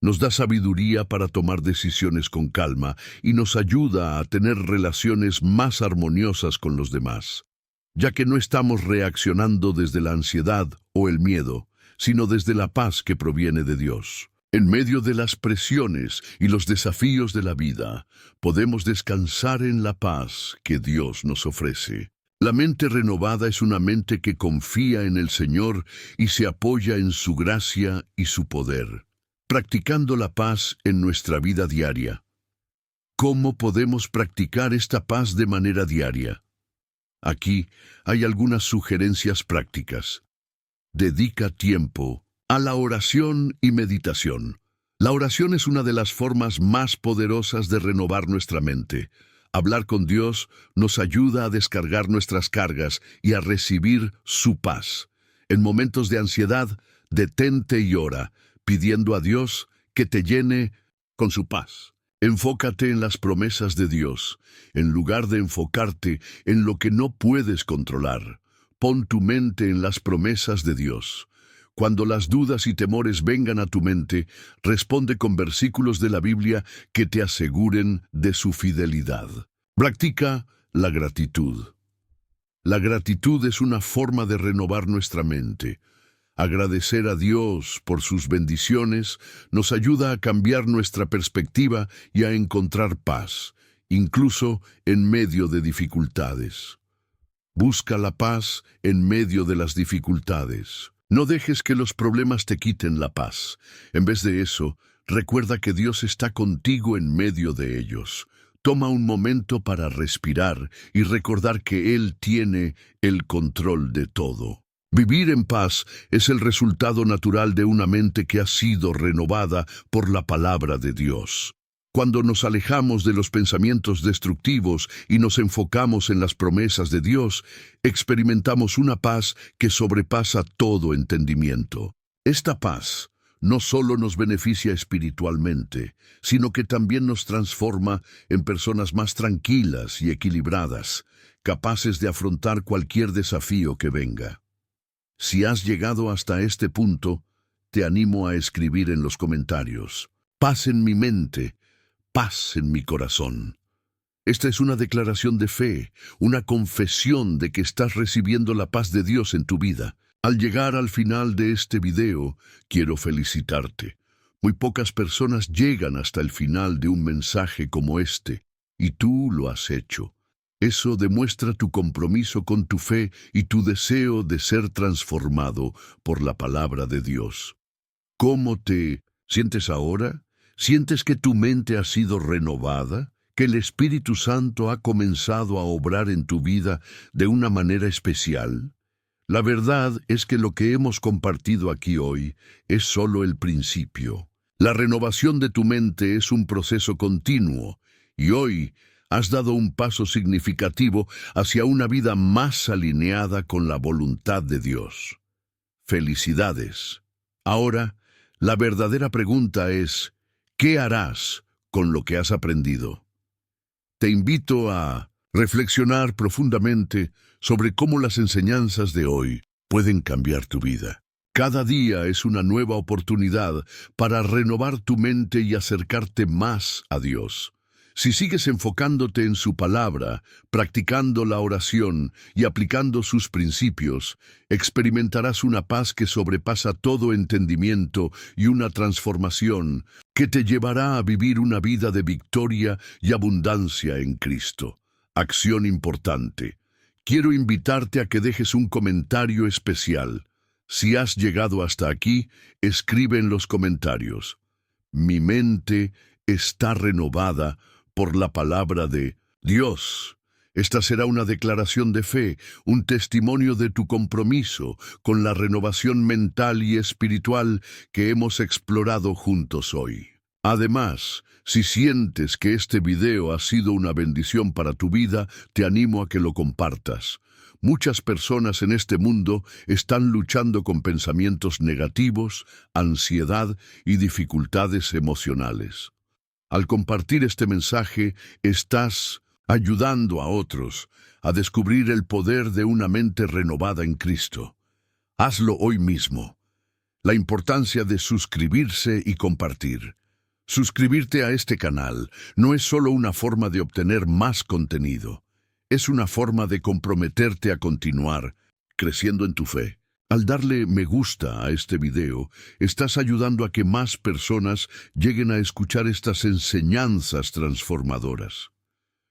Nos da sabiduría para tomar decisiones con calma y nos ayuda a tener relaciones más armoniosas con los demás, ya que no estamos reaccionando desde la ansiedad o el miedo, sino desde la paz que proviene de Dios. En medio de las presiones y los desafíos de la vida, podemos descansar en la paz que Dios nos ofrece. La mente renovada es una mente que confía en el Señor y se apoya en su gracia y su poder, practicando la paz en nuestra vida diaria. ¿Cómo podemos practicar esta paz de manera diaria? Aquí hay algunas sugerencias prácticas. Dedica tiempo a la oración y meditación. La oración es una de las formas más poderosas de renovar nuestra mente. Hablar con Dios nos ayuda a descargar nuestras cargas y a recibir su paz. En momentos de ansiedad, detente y ora, pidiendo a Dios que te llene con su paz. Enfócate en las promesas de Dios, en lugar de enfocarte en lo que no puedes controlar. Pon tu mente en las promesas de Dios. Cuando las dudas y temores vengan a tu mente, responde con versículos de la Biblia que te aseguren de su fidelidad. Practica la gratitud. La gratitud es una forma de renovar nuestra mente. Agradecer a Dios por sus bendiciones nos ayuda a cambiar nuestra perspectiva y a encontrar paz, incluso en medio de dificultades. Busca la paz en medio de las dificultades. No dejes que los problemas te quiten la paz. En vez de eso, recuerda que Dios está contigo en medio de ellos. Toma un momento para respirar y recordar que Él tiene el control de todo. Vivir en paz es el resultado natural de una mente que ha sido renovada por la palabra de Dios. Cuando nos alejamos de los pensamientos destructivos y nos enfocamos en las promesas de Dios, experimentamos una paz que sobrepasa todo entendimiento. Esta paz no solo nos beneficia espiritualmente, sino que también nos transforma en personas más tranquilas y equilibradas, capaces de afrontar cualquier desafío que venga. Si has llegado hasta este punto, te animo a escribir en los comentarios: paz en mi mente, paz en mi corazón. Esta es una declaración de fe, una confesión de que estás recibiendo la paz de Dios en tu vida. Al llegar al final de este video, quiero felicitarte. Muy pocas personas llegan hasta el final de un mensaje como este, y tú lo has hecho. Eso demuestra tu compromiso con tu fe y tu deseo de ser transformado por la palabra de Dios. ¿Cómo te sientes ahora? ¿Sientes que tu mente ha sido renovada? ¿Que el Espíritu Santo ha comenzado a obrar en tu vida de una manera especial? La verdad es que lo que hemos compartido aquí hoy es solo el principio. La renovación de tu mente es un proceso continuo y hoy has dado un paso significativo hacia una vida más alineada con la voluntad de Dios. Felicidades. Ahora, la verdadera pregunta es, ¿qué harás con lo que has aprendido? Te invito a reflexionar profundamente sobre cómo las enseñanzas de hoy pueden cambiar tu vida. Cada día es una nueva oportunidad para renovar tu mente y acercarte más a Dios. Si sigues enfocándote en su palabra, practicando la oración y aplicando sus principios, experimentarás una paz que sobrepasa todo entendimiento y una transformación que te llevará a vivir una vida de victoria y abundancia en Cristo. Acción importante. Quiero invitarte a que dejes un comentario especial. Si has llegado hasta aquí, escribe en los comentarios: mi mente está renovada por la palabra de Dios. Esta será una declaración de fe, un testimonio de tu compromiso con la renovación mental y espiritual que hemos explorado juntos hoy. Además, si sientes que este video ha sido una bendición para tu vida, te animo a que lo compartas. Muchas personas en este mundo están luchando con pensamientos negativos, ansiedad y dificultades emocionales. Al compartir este mensaje, estás ayudando a otros a descubrir el poder de una mente renovada en Cristo. Hazlo hoy mismo. La importancia de suscribirse y compartir. Suscribirte a este canal no es solo una forma de obtener más contenido. Es una forma de comprometerte a continuar creciendo en tu fe. Al darle me gusta a este video, estás ayudando a que más personas lleguen a escuchar estas enseñanzas transformadoras.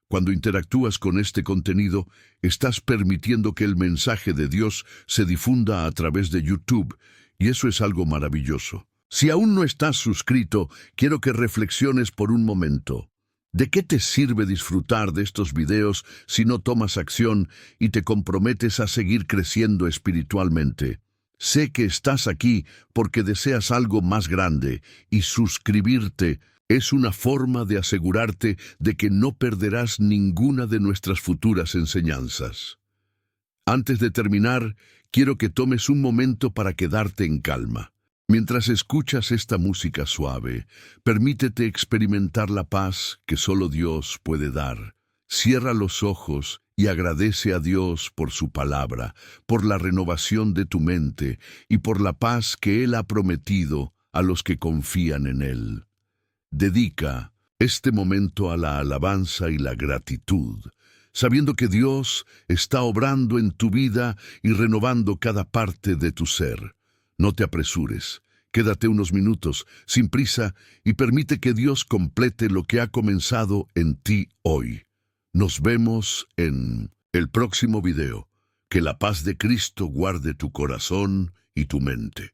Cuando interactúas con este contenido, estás permitiendo que el mensaje de Dios se difunda a través de YouTube, y eso es algo maravilloso. Si aún no estás suscrito, quiero que reflexiones por un momento. ¿De qué te sirve disfrutar de estos videos si no tomas acción y te comprometes a seguir creciendo espiritualmente? Sé que estás aquí porque deseas algo más grande y suscribirte es una forma de asegurarte de que no perderás ninguna de nuestras futuras enseñanzas. Antes de terminar, quiero que tomes un momento para quedarte en calma. Mientras escuchas esta música suave, permítete experimentar la paz que solo Dios puede dar. Cierra los ojos y agradece a Dios por su palabra, por la renovación de tu mente y por la paz que Él ha prometido a los que confían en Él. Dedica este momento a la alabanza y la gratitud, sabiendo que Dios está obrando en tu vida y renovando cada parte de tu ser. No te apresures, quédate unos minutos, sin prisa, y permite que Dios complete lo que ha comenzado en ti hoy. Nos vemos en el próximo video. Que la paz de Cristo guarde tu corazón y tu mente.